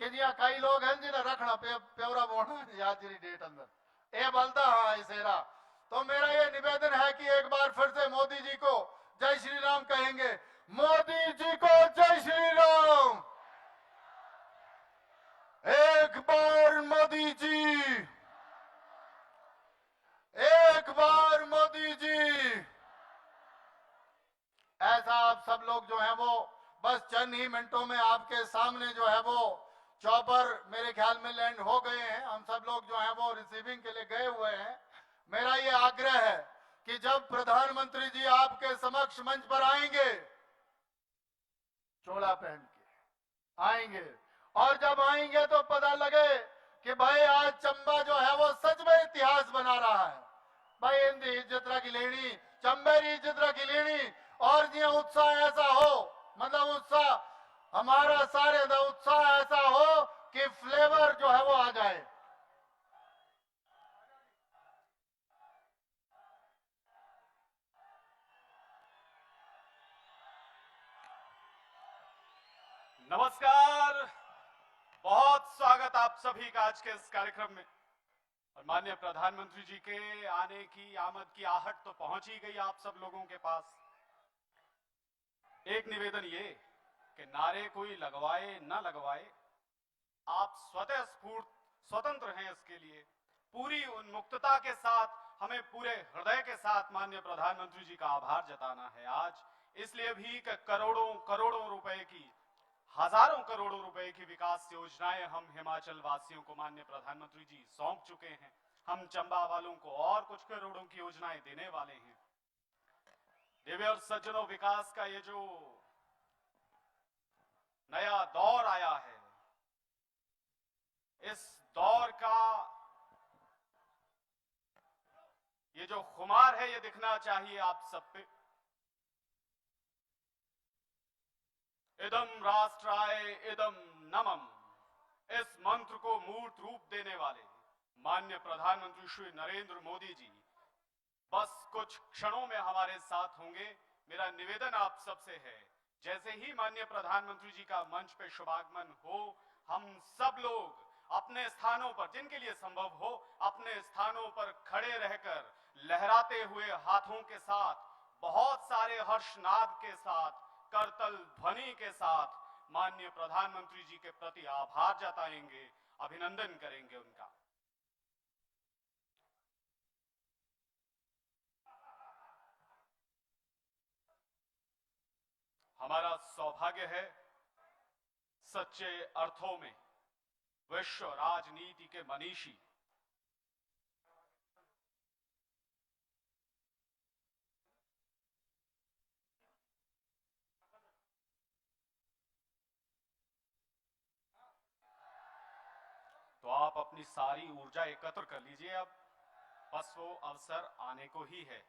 कि जिया कई लोग हैं जिन्हें रखना प्योरा बोना याद जी डेट अंदर ये बलता हाँ इसेरा। तो मेरा ये निवेदन है कि एक बार फिर से मोदी जी को जय श्री राम कहेंगे। मोदी जी को जय श्री राम। एक बार मोदी जी, एक बार मोदी जी। ऐसा आप सब लोग जो है वो बस चंद ही मिनटों में आपके सामने जो है वो चॉपर मेरे ख्याल में लैंड हो गए हैं। हम सब लोग जो है वो रिसीविंग के लिए गए हुए हैं। मेरा ये आग्रह है कि जब प्रधानमंत्री जी आपके समक्ष मंच पर आएंगे, चोला पहन के आएंगे, और जब आएंगे तो पता लगे कि भाई आज चंबा जो है वो सच में इतिहास बना रहा है। भाई इंदी इज्जत रखी लेनी, चंबेरी इज्जत रखी लेनी, और जो उत्साह ऐसा हो, मतलब उत्साह हमारा सारे का उत्साह ऐसा हो कि फ्लेवर जो है वो आ जाए। नमस्कार, बहुत स्वागत आप सभी का आज के इस कार्यक्रम में। और माननीय प्रधानमंत्री जी के आने की आमद की आहट तो पहुंच ही गई आप सब लोगों के पास। एक निवेदन ये कि नारे कोई लगवाए न लगवाए, आप स्वतः स्फूर्त स्वतंत्र हैं। इसके लिए पूरी उन्मुक्तता के साथ हमें पूरे हृदय के साथ माननीय प्रधानमंत्री जी का आभार जताना है आज। इसलिए भी कि करोड़ों करोड़ों रुपए की, हजारों करोड़ों रुपए की विकास योजनाएं हम हिमाचल वासियों को माननीय प्रधानमंत्री जी सौंप चुके हैं। हम चंबा वालों को और कुछ करोड़ों की योजनाएं देने वाले हैं। देवी और सज्जनों, विकास का ये जो नया दौर आया है, इस दौर का ये जो खुमार है ये दिखना चाहिए आप सब पे। इदम राष्ट्राय इदम नमम, इस मंत्र को मूर्त रूप देने वाले माननीय प्रधानमंत्री श्री नरेंद्र मोदी जी बस कुछ क्षणों में हमारे साथ होंगे। मेरा निवेदन आप सबसे है, जैसे ही माननीय प्रधानमंत्री जी का मंच पे शुभागमन हो, हम सब लोग अपने स्थानों पर, जिनके लिए संभव हो, अपने स्थानों पर खड़े रहकर लहराते हुए हाथों के साथ, बहुत सारे हर्षनाद के साथ, करतल ध्वनि के साथ माननीय प्रधानमंत्री जी के प्रति आभार जताएंगे, अभिनंदन करेंगे उनका। हमारा सौभाग्य है सच्चे अर्थों में विश्व राजनीति के मनीषी तो आप अपनी सारी ऊर्जा एकत्र कर लीजिए। अब बस वो अवसर आने को ही है।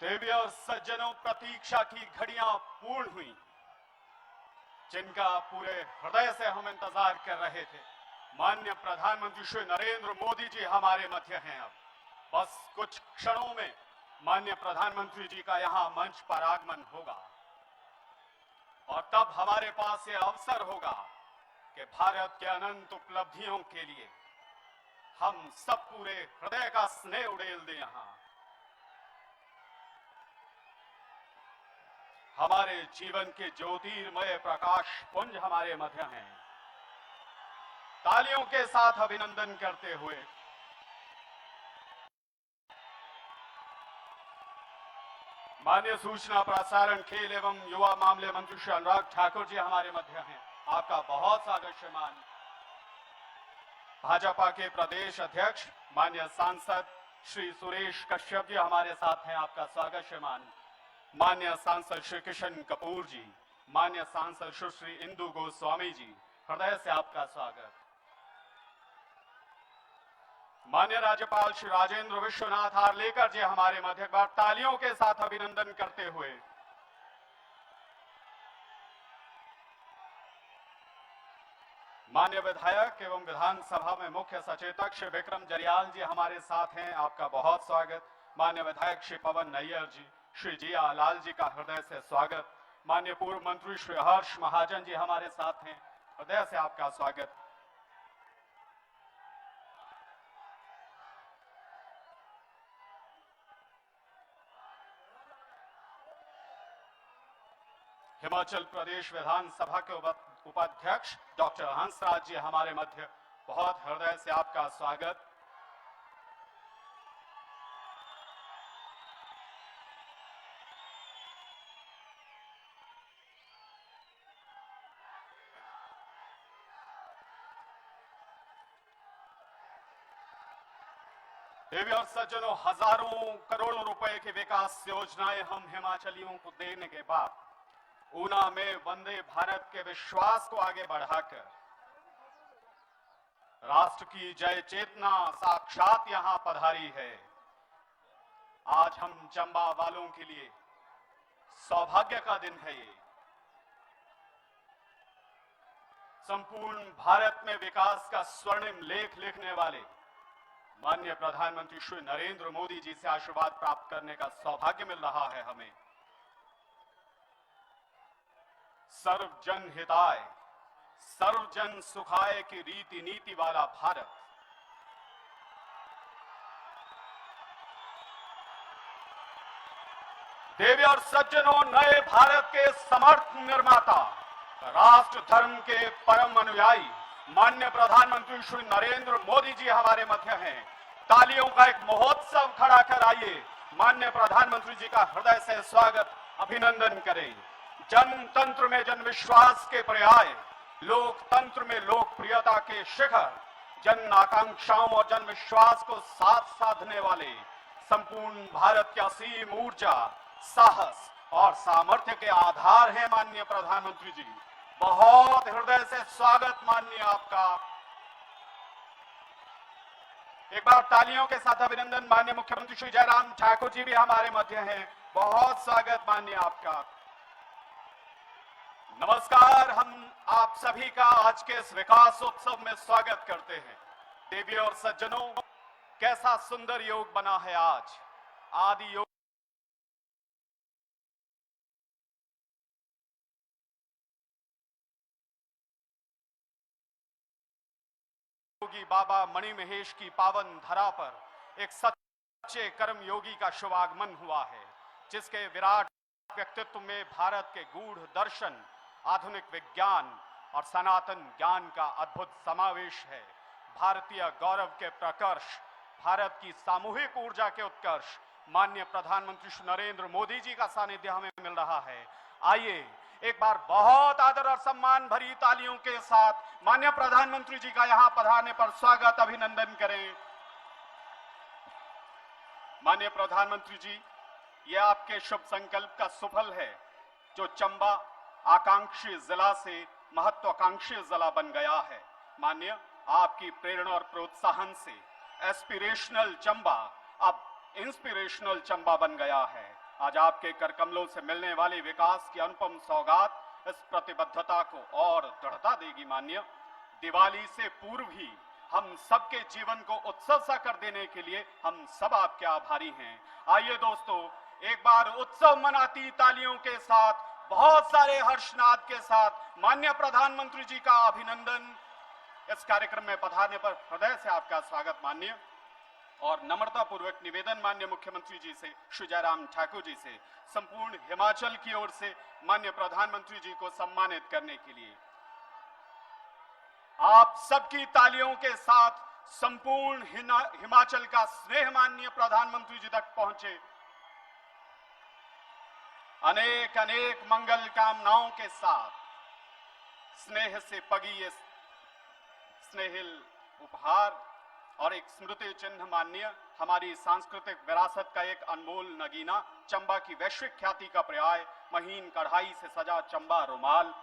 देवी और सज्जनों, प्रतीक्षा की घड़ियां पूर्ण हुई, जिनका पूरे हृदय से हम इंतजार कर रहे थे। माननीय प्रधानमंत्री श्री नरेंद्र मोदी जी हमारे मध्य हैं। अब बस कुछ क्षणों में माननीय प्रधानमंत्री जी का यहां मंच पर आगमन होगा और तब हमारे पास यह अवसर होगा कि भारत के अनंत उपलब्धियों के लिए हम सब पूरे हृदय का स्नेह उड़ेल दें। यहां हमारे जीवन के ज्योतिर्मय प्रकाश पुंज हमारे मध्य हैं। तालियों के साथ अभिनंदन करते हुए माननीय सूचना प्रसारण खेल एवं युवा मामले मंत्री श्री अनुराग ठाकुर जी हमारे मध्य हैं। आपका बहुत स्वागत श्रीमान। भाजपा के प्रदेश अध्यक्ष माननीय सांसद श्री सुरेश कश्यप जी हमारे साथ हैं। आपका स्वागत श्रीमान। माननीय सांसद श्री किशन कपूर जी, माननीय सांसद श्री इंदु गोस्वामी जी, हृदय से आपका स्वागत। माननीय राज्यपाल श्री राजेंद्र विश्वनाथ हार्लेकर जी हमारे मध्य, एक बार तालियों के साथ अभिनंदन करते हुए माननीय विधायक एवं विधानसभा में मुख्य सचेतक श्री विक्रम जरियाल जी हमारे साथ हैं। आपका बहुत स्वागत। माननीय विधायक श्री पवन नैयर जी, श्री जिया लाल जी का हृदय से स्वागत। माननीय पूर्व मंत्री श्री हर्ष महाजन जी हमारे साथ हैं। हृदय से आपका स्वागत। हिमाचल प्रदेश विधानसभा के उपाध्यक्ष डॉक्टर हंसराज जी हमारे मध्य, बहुत हृदय से आपका स्वागत। देवी और सज्जनों, हजारों करोड़ों रुपए की विकास योजनाएं हम हिमाचलियों को देने के बाद ऊना में वंदे भारत के विश्वास को आगे बढ़ाकर राष्ट्र की जय चेतना साक्षात यहां पधारी है। आज हम चंबा वालों के लिए सौभाग्य का दिन है। ये संपूर्ण भारत में विकास का स्वर्णिम लेख लिखने वाले माननीय प्रधानमंत्री श्री नरेंद्र मोदी जी से आशीर्वाद प्राप्त करने का सौभाग्य मिल रहा है हमें। सर्वजन हिताय सर्वजन सुखाय की रीति नीति वाला भारत, देवी और सज्जनों, नए भारत के समर्थ निर्माता, राष्ट्र धर्म के परम अनुयायी माननीय प्रधानमंत्री श्री नरेंद्र मोदी जी हमारे मध्य हैं। तालियों का एक महोत्सव खड़ा कर आइए माननीय प्रधानमंत्री जी का हृदय से स्वागत, अभिनंदन करें। जनतंत्र में जन विश्वास के पर्याय, लोकतंत्र में लोकप्रियता के शिखर, जन आकांक्षाओं और जन विश्वास को साथ साधने वाले संपूर्ण भारत की असीम ऊर्जा, साहस और सामर्थ्य के आधार हैं माननीय प्रधानमंत्री जी। बहुत हृदय से स्वागत माननीय आपका। एक बार तालियों के साथ अभिनंदन। माननीय मुख्यमंत्री श्री जयराम ठाकुर जी भी हमारे मध्य हैं। बहुत स्वागत माननीय आपका। नमस्कार। हम आप सभी का आज के इस विकास उत्सव में स्वागत करते हैं। देवी और सज्जनों, कैसा सुंदर योग बना है आज। आदि योग योगी बाबा मणिमहेश की पावन धरा पर एक सच्चे कर्म योगी का शुभागमन हुआ है, जिसके विराट व्यक्तित्व में भारत के गूढ़ दर्शन, आधुनिक विज्ञान और सनातन ज्ञान का अद्भुत समावेश है। भारतीय गौरव के प्रकर्ष, भारत की सामूहिक ऊर्जा के उत्कर्ष माननीय प्रधानमंत्री श्री नरेंद्र मोदी जी का सानिध्य हमें मिल रहा है। आइए एक बार बहुत आदर और सम्मान भरी तालियों के साथ माननीय प्रधानमंत्री जी का यहां पधारने पर स्वागत, अभिनंदन करें। माननीय प्रधानमंत्री जी, यह आपके शुभ संकल्प का सुफल है, जो चंबा आकांक्षी जिला से महत्वाकांक्षी जिला बन गया है। माननीय, आपकी प्रेरणा और प्रोत्साहन से एस्पिरेशनल चंबा अब इंस्पिरेशनल चंबा बन गया है। आज आपके कर कमलों से मिलने वाली विकास की अनुपम सौगात इस प्रतिबद्धता को और दृढ़ता देगी माननीय। दिवाली से पूर्व ही हम सबके जीवन को उत्सव सा कर देने के लिए हम सब आपके आभारी हैं। आइए दोस्तों, एक बार उत्सव मनाती तालियों के साथ, बहुत सारे हर्षनाद के साथ माननीय प्रधानमंत्री जी का अभिनंदन। इस कार्यक्रम में पधारने पर हृदय से आपका स्वागत माननीय, और नम्रता पूर्वक निवेदन माननीय मुख्यमंत्री जी से, श्री जयराम ठाकुर जी से, संपूर्ण हिमाचल की ओर से माननीय प्रधानमंत्री जी को सम्मानित करने के लिए। आप सबकी तालियों के साथ संपूर्ण हिमाचल का स्नेह माननीय प्रधानमंत्री जी तक पहुंचे। अनेक अनेक मंगल कामनाओं के साथ स्नेह से पगी ये स्नेहिल उपहार और एक स्मृति चिन्ह माननीय, हमारी सांस्कृतिक विरासत का एक अनमोल नगीना, चंबा की वैश्विक ख्याति का पर्याय, महीन कढ़ाई से सजा चंबा रुमाल,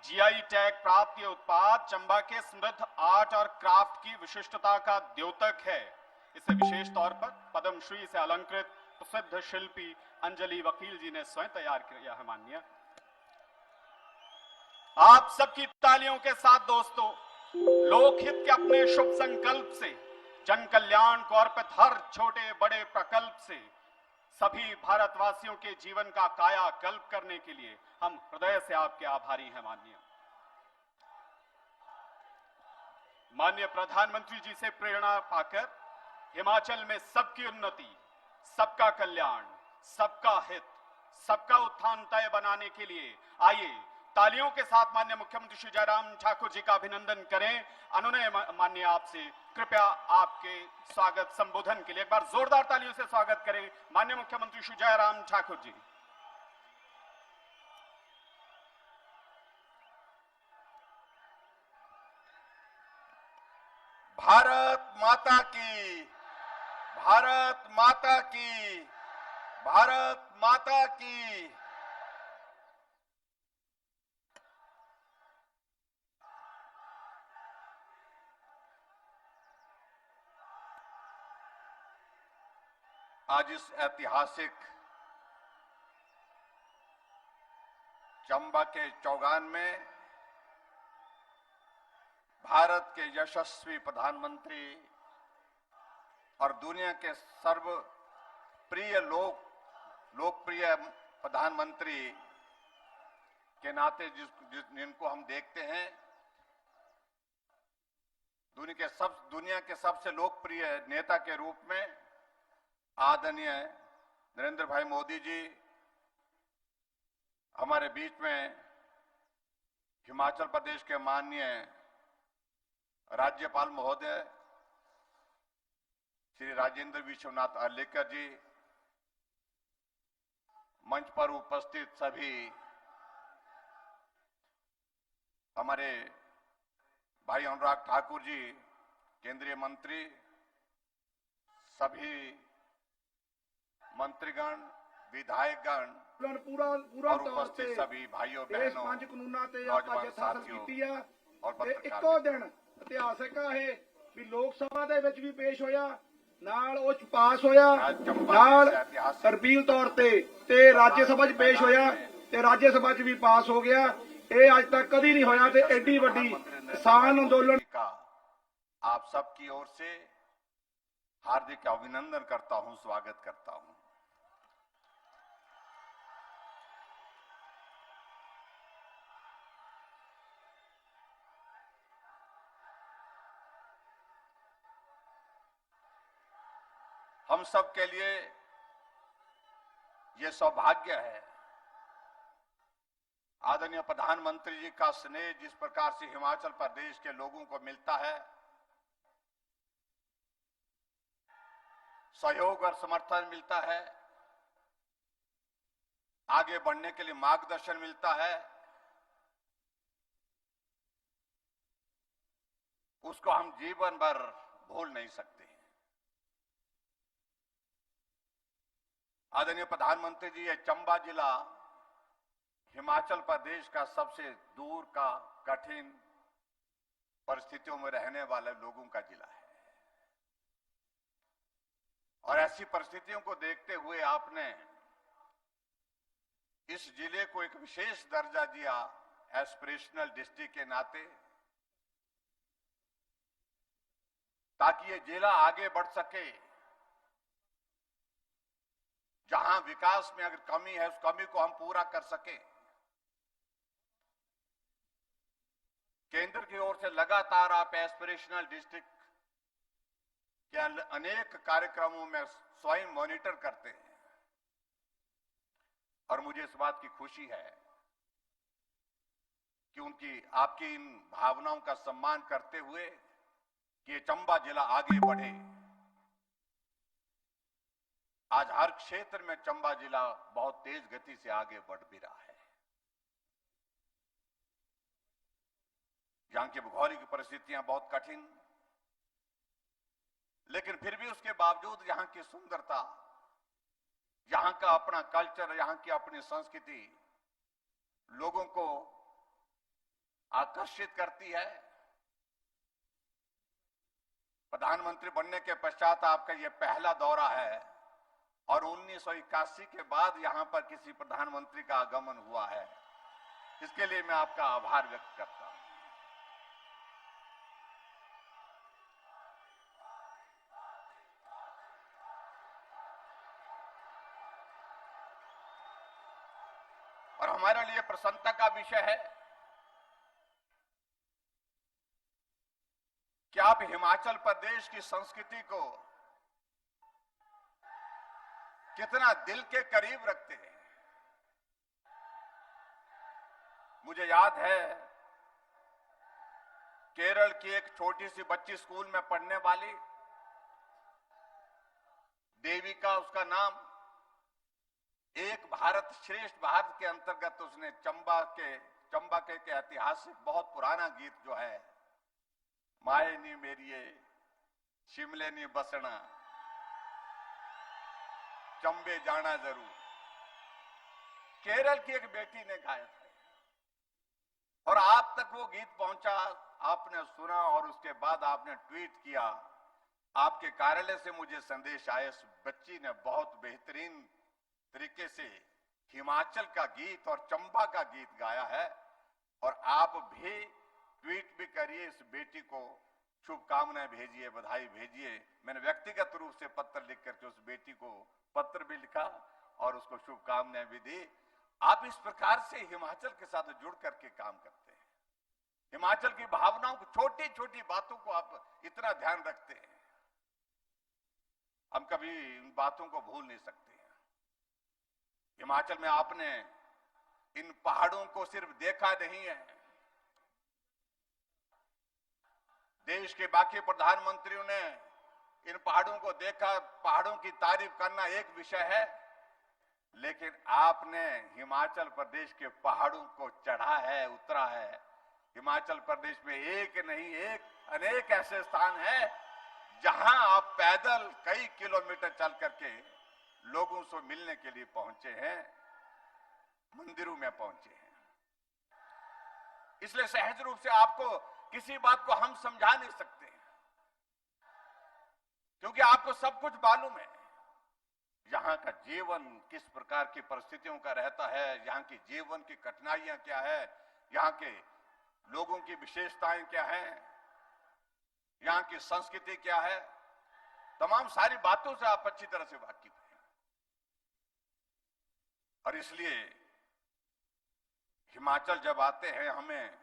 जीआई टैग प्राप्त ये उत्पाद चंबा के समृद्ध आर्ट और क्राफ्ट की विशिष्टता का द्योतक है। इसे विशेष तौर पर पद्मश्री से अलंकृत प्रसिद्ध शिल्पी अंजलि वकील जी ने स्वयं तैयार किया है माननीय। आप सबकी तालियों के साथ दोस्तों, लोकहित के अपने शुभ संकल्प से, जन कल्याण को अर्पित हर छोटे बड़े प्रकल्प से सभी भारतवासियों के जीवन का कायाकल्प करने के लिए हम हृदय से आपके आभारी हैं माननीय। माननीय प्रधानमंत्री जी से प्रेरणा पाकर हिमाचल में सबकी उन्नति, सबका कल्याण, सबका हित, सबका उत्थान तय बनाने के लिए आइए तालियों के साथ माननीय मुख्यमंत्री श्री जयराम ठाकुर जी का अभिनंदन करें। अनुनय माननीय आपसे कृपया आपके स्वागत संबोधन के लिए एक बार जोरदार तालियों से स्वागत करें माननीय मुख्यमंत्री श्री जयराम ठाकुर जी। भारत माता की, भारत माता की, भारत माता की। आज इस ऐतिहासिक चंबा के चौगान में भारत के यशस्वी प्रधानमंत्री और दुनिया के सर्वप्रिय लोकप्रिय प्रधानमंत्री के नाते जिनको हम देखते हैं, दुनिया के सबसे लोकप्रिय नेता के रूप में आदरणीय नरेंद्र भाई मोदी जी हमारे बीच में हिमाचल प्रदेश के माननीय राज्यपाल महोदय श्री राजेंद्र विश्वनाथ अर्लेकर जी, मंच पर उपस्थित सभी हमारे भाई अनुराग ठाकुर जी केंद्रीय मंत्री, सभी मंत्रीगण, विधायकगण पूरा और उपस्थित सभी भाइयों बहनों, नौजवान साथियों और ਇੱਕੋ ਦਿਨ ਇਤਿਹਾਸਕ ਹੈ ਵੀ ਲੋਕ ਸਭਾ ਦੇ ਵਿੱਚ ਵੀ ਪੇਸ਼ ਹੋਇਆ, ਨਾਲ ਉਹ ਚ ਪਾਸ ਹੋਇਆ, ਨਾਲ ਤਰਬੀਲ ਤੌਰ ਤੇ ਰਾਜ ਸਭਾ 'ਚ ਪੇਸ਼ ਹੋਇਆ ਤੇ ਰਾਜ ਸਭਾ 'ਚ ਵੀ ਪਾਸ ਹੋ ਗਿਆ। ਇਹ ਅੱਜ ਤੱਕ ਕਦੀ ਨਹੀਂ ਹੋਇਆ ਤੇ ਐਡੀ ਵੱਡੀ ਕਿਸਾਨ ਅੰਦੋਲਨ का आप सबकी ओर से हार्दिक अभिनंदन करता हूं, स्वागत करता हूं। हम सब के लिए ये सौभाग्य है, आदरणीय प्रधानमंत्री जी का स्नेह जिस प्रकार से हिमाचल प्रदेश के लोगों को मिलता है, सहयोग और समर्थन मिलता है, आगे बढ़ने के लिए मार्गदर्शन मिलता है, उसको हम जीवन भर भूल नहीं सकते। आदरणीय प्रधानमंत्री जी, ये चंबा जिला हिमाचल प्रदेश का सबसे दूर का कठिन परिस्थितियों में रहने वाले लोगों का जिला है। और ऐसी परिस्थितियों को देखते हुए आपने इस जिले को एक विशेष दर्जा दिया एस्पिरेशनल डिस्ट्रिक्ट के नाते, ताकि ये जिला आगे बढ़ सके। जहां विकास में अगर कमी है, उस कमी को हम पूरा कर सके। केंद्र की ओर से लगातार आप एस्पिरेशनल डिस्ट्रिक्ट के अनेक कार्यक्रमों में स्वयं मॉनिटर करते हैं, और मुझे इस बात की खुशी है कि आपकी इन भावनाओं का सम्मान करते हुए कि ये चंबा जिला आगे बढ़े। आज हर क्षेत्र में चंबा जिला बहुत तेज गति से आगे बढ़ भी रहा है। यहां की भौगोलिक परिस्थितियां बहुत कठिन, लेकिन फिर भी उसके बावजूद यहां की सुंदरता, यहां का अपना कल्चर, यहां की अपनी संस्कृति लोगों को आकर्षित करती है। प्रधानमंत्री बनने के पश्चात आपका यह पहला दौरा है, और 1981 के बाद यहां पर किसी प्रधानमंत्री का आगमन हुआ है। इसके लिए मैं आपका आभार व्यक्त करता हूं। और हमारे लिए प्रसन्नता का विषय है कि आप हिमाचल प्रदेश की संस्कृति को कितना दिल के करीब रखते हैं। मुझे याद है केरल की एक छोटी सी बच्ची स्कूल में पढ़ने वाली देविका, उसका नाम, एक भारत श्रेष्ठ भारत के अंतर्गत उसने चंबा के ऐतिहासिक बहुत पुराना गीत जो है, माए नी मेरिए शिमले नी बसना चंबे जाना जरूर, केरल की एक बेटी ने गाया था, और आप तक वो गीत पहुंचा, आपने सुना, और उसके बाद आपने ट्वीट किया। आपके कार्यालय से मुझे संदेश आया, इस बच्ची ने बहुत बेहतरीन तरीके से हिमाचल का गीत और चंबा का गीत गाया है, और आप भी ट्वीट भी करिए, इस बेटी को शुभकामनाएं भेजिए, बधाई भेजिए। मैंने व्यक्तिगत रूप से पत्र लिख करके उस बेटी को पत्र भी लिखा और उसको शुभकामनाएं भी दी। आप इस प्रकार से हिमाचल के साथ जुड़ करके काम करते हैं। हिमाचल की भावनाओं को, छोटी छोटी बातों को आप इतना ध्यान रखते हैं, हम कभी इन बातों को भूल नहीं सकते हैं। हिमाचल में आपने इन पहाड़ों को सिर्फ देखा नहीं है, देश के बाकी प्रधानमंत्रियों ने इन पहाड़ों को देखा। पहाड़ों की तारीफ करना एक विषय है, लेकिन आपने हिमाचल प्रदेश के पहाड़ों को चढ़ा है, उतरा है। हिमाचल प्रदेश में एक नहीं, अनेक ऐसे स्थान हैं जहां आप पैदल कई किलोमीटर चल करके लोगों से मिलने के लिए पहुंचे हैं, मंदिरों में पहुंचे हैं। इसलिए सहज रूप से आपको किसी बात को हम समझा नहीं सकते, क्योंकि आपको सब कुछ मालूम है। यहां का जीवन किस प्रकार की परिस्थितियों का रहता है, यहां की जीवन की कठिनाइयां क्या है, यहां के लोगों की विशेषताएं क्या हैं, यहां की संस्कृति क्या है, तमाम सारी बातों से आप अच्छी तरह से वाकिफ हैं। और इसलिए हिमाचल जब आते हैं, हमें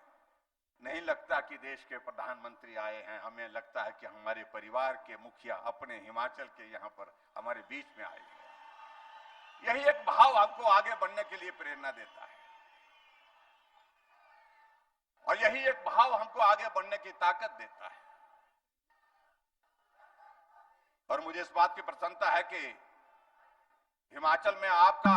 नहीं लगता कि देश के प्रधानमंत्री आए हैं, हमें लगता है कि हमारे परिवार के मुखिया अपने हिमाचल के यहां पर हमारे बीच में आए हैं। यही एक भाव आपको आगे बढ़ने के लिए प्रेरणा देता है, और यही एक भाव हमको आगे बढ़ने की ताकत देता है। और मुझे इस बात की प्रसन्नता है कि हिमाचल में आपका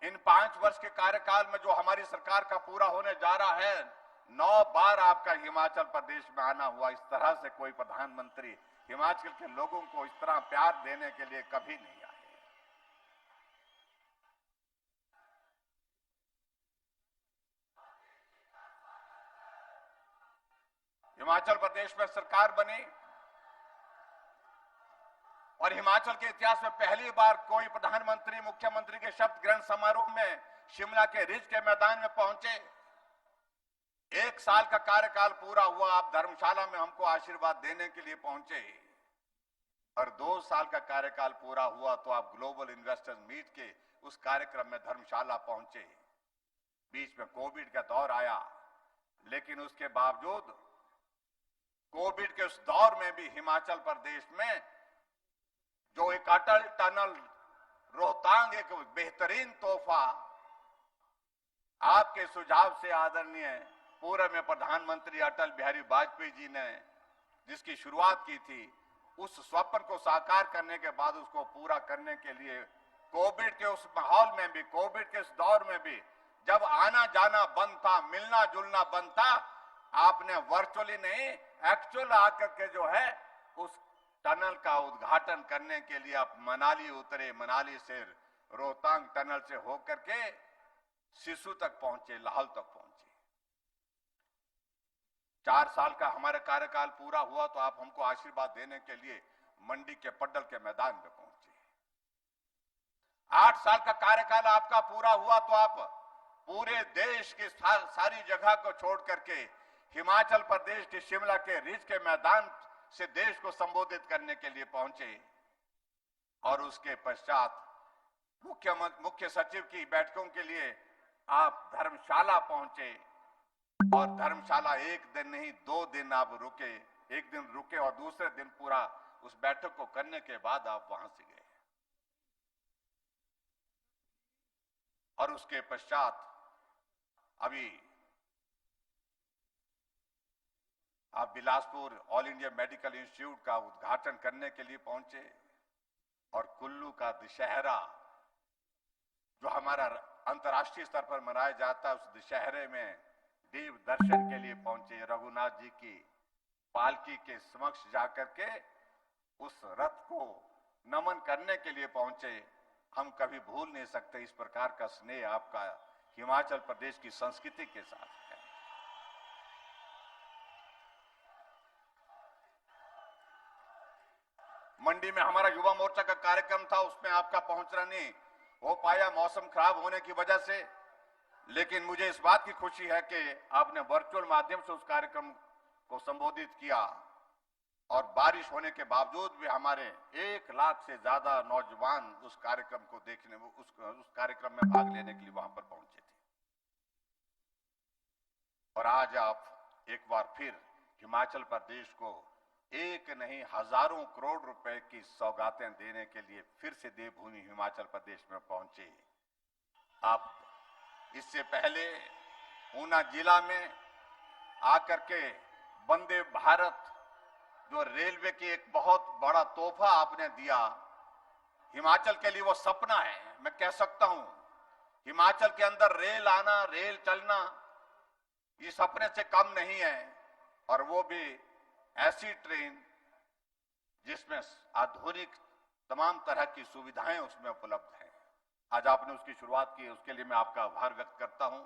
इन 5 वर्ष के कार्यकाल में जो हमारी सरकार का पूरा होने जा रहा है, 9 बार आपका हिमाचल प्रदेश में आना हुआ। इस तरह से कोई प्रधानमंत्री हिमाचल के लोगों को इस तरह प्यार देने के लिए कभी नहीं आए। हिमाचल प्रदेश में सरकार बनी और हिमाचल के इतिहास में पहली बार कोई प्रधानमंत्री मुख्यमंत्री के शपथ ग्रहण समारोह में शिमला के रिज के मैदान में पहुंचे। 1 साल का कार्यकाल पूरा हुआ, आप धर्मशाला में हमको आशीर्वाद देने के लिए पहुंचे, और 2 साल का कार्यकाल पूरा हुआ तो आप ग्लोबल इन्वेस्टर्स मीट के उस कार्यक्रम में धर्मशाला पहुंचे। बीच में कोविड का दौर आया, लेकिन उसके बावजूद कोविड के उस दौर में भी हिमाचल प्रदेश में जो एक अटल टनल रोहतांग एक बेहतरीन तोहफा आपके सुझाव से आदरणीय पूर्व में प्रधानमंत्री अटल बिहारी वाजपेयी जी ने जिसकी शुरुआत की थी, उस स्वप्न को साकार करने के बाद उसको पूरा करने के लिए कोविड के उस माहौल में भी, कोविड के उस दौर में भी जब आना जाना बंद था, मिलना जुलना बंद था, आपने वर्चुअली नहीं एक्चुअल आकर के जो है उस टनल का उद्घाटन करने के लिए आप मनाली उतरे। मनाली से रोहतांग टनल से होकर के सिसु तक पहुंचे, लाहौल तक पहुंचे। 4 साल का हमारा कार्यकाल पूरा हुआ तो आप हमको आशीर्वाद देने के लिए मंडी के पड्डल के मैदान में पहुंचे। 8 साल का कार्यकाल आपका पूरा हुआ तो आप पूरे देश की सारी जगह को छोड़ करके हिमाचल प्रदेश के शिमला के रिज के मैदान से देश को संबोधित करने के लिए पहुंचे। और उसके पश्चात मुख्य सचिव की बैठकों के लिए आप धर्मशाला पहुंचे, और धर्मशाला 1 दिन नहीं 2 दिन आप रुके। 1 दिन रुके और दूसरे दिन पूरा उस बैठक को करने के बाद आप वहां से गए। और उसके पश्चात अभी आप Bilaspur all India medical institute का उद्घाटन करने के लिए पहुंचे, और कुल्लू का दशहरा जो हमारा अंतर्राष्ट्रीय स्तर पर मनाया जाता है, उस दशहरे में देव दर्शन के लिए पहुंचे। रघुनाथ जी की पालकी के समक्ष जाकर के उस रथ को नमन करने के लिए पहुंचे। हम कभी भूल नहीं सकते इस प्रकार का स्नेह आपका हिमाचल प्रदेश की संस्कृति के साथ है। मंडी में हमारा युवा मोर्चा का कार्यक्रम था, उसमें आपका पहुंचना नहीं हो पाया मौसम खराब होने की वजह से, लेकिन मुझे इस बात की खुशी है कि आपने वर्चुअल माध्यम से उस कार्यक्रम को संबोधित किया, और बारिश होने के बावजूद भी हमारे 1 लाख से ज्यादा नौजवान उस कार्यक्रम को देखने, उस कार्यक्रम में भाग लेने के लिए वहां पर पहुंचे थे। और आज आप एक बार फिर हिमाचल प्रदेश को एक नहीं हजारों करोड़ रुपए की सौगातें देने के लिए फिर से देवभूमि हिमाचल प्रदेश में पहुंचे। आप इससे पहले ऊना जिला में आकर के वंदे भारत जो रेलवे की एक बहुत बड़ा तोहफा आपने दिया, हिमाचल के लिए वो सपना है। मैं कह सकता हूं हिमाचल के अंदर रेल आना, रेल चलना ये सपने से कम नहीं है, और वो भी ऐसी ट्रेन जिसमें आधुनिक तमाम तरह की सुविधाएं उसमें उपलब्ध हैं। आज आपने उसकी शुरुआत की, उसके लिए मैं आपका आभार व्यक्त करता हूं।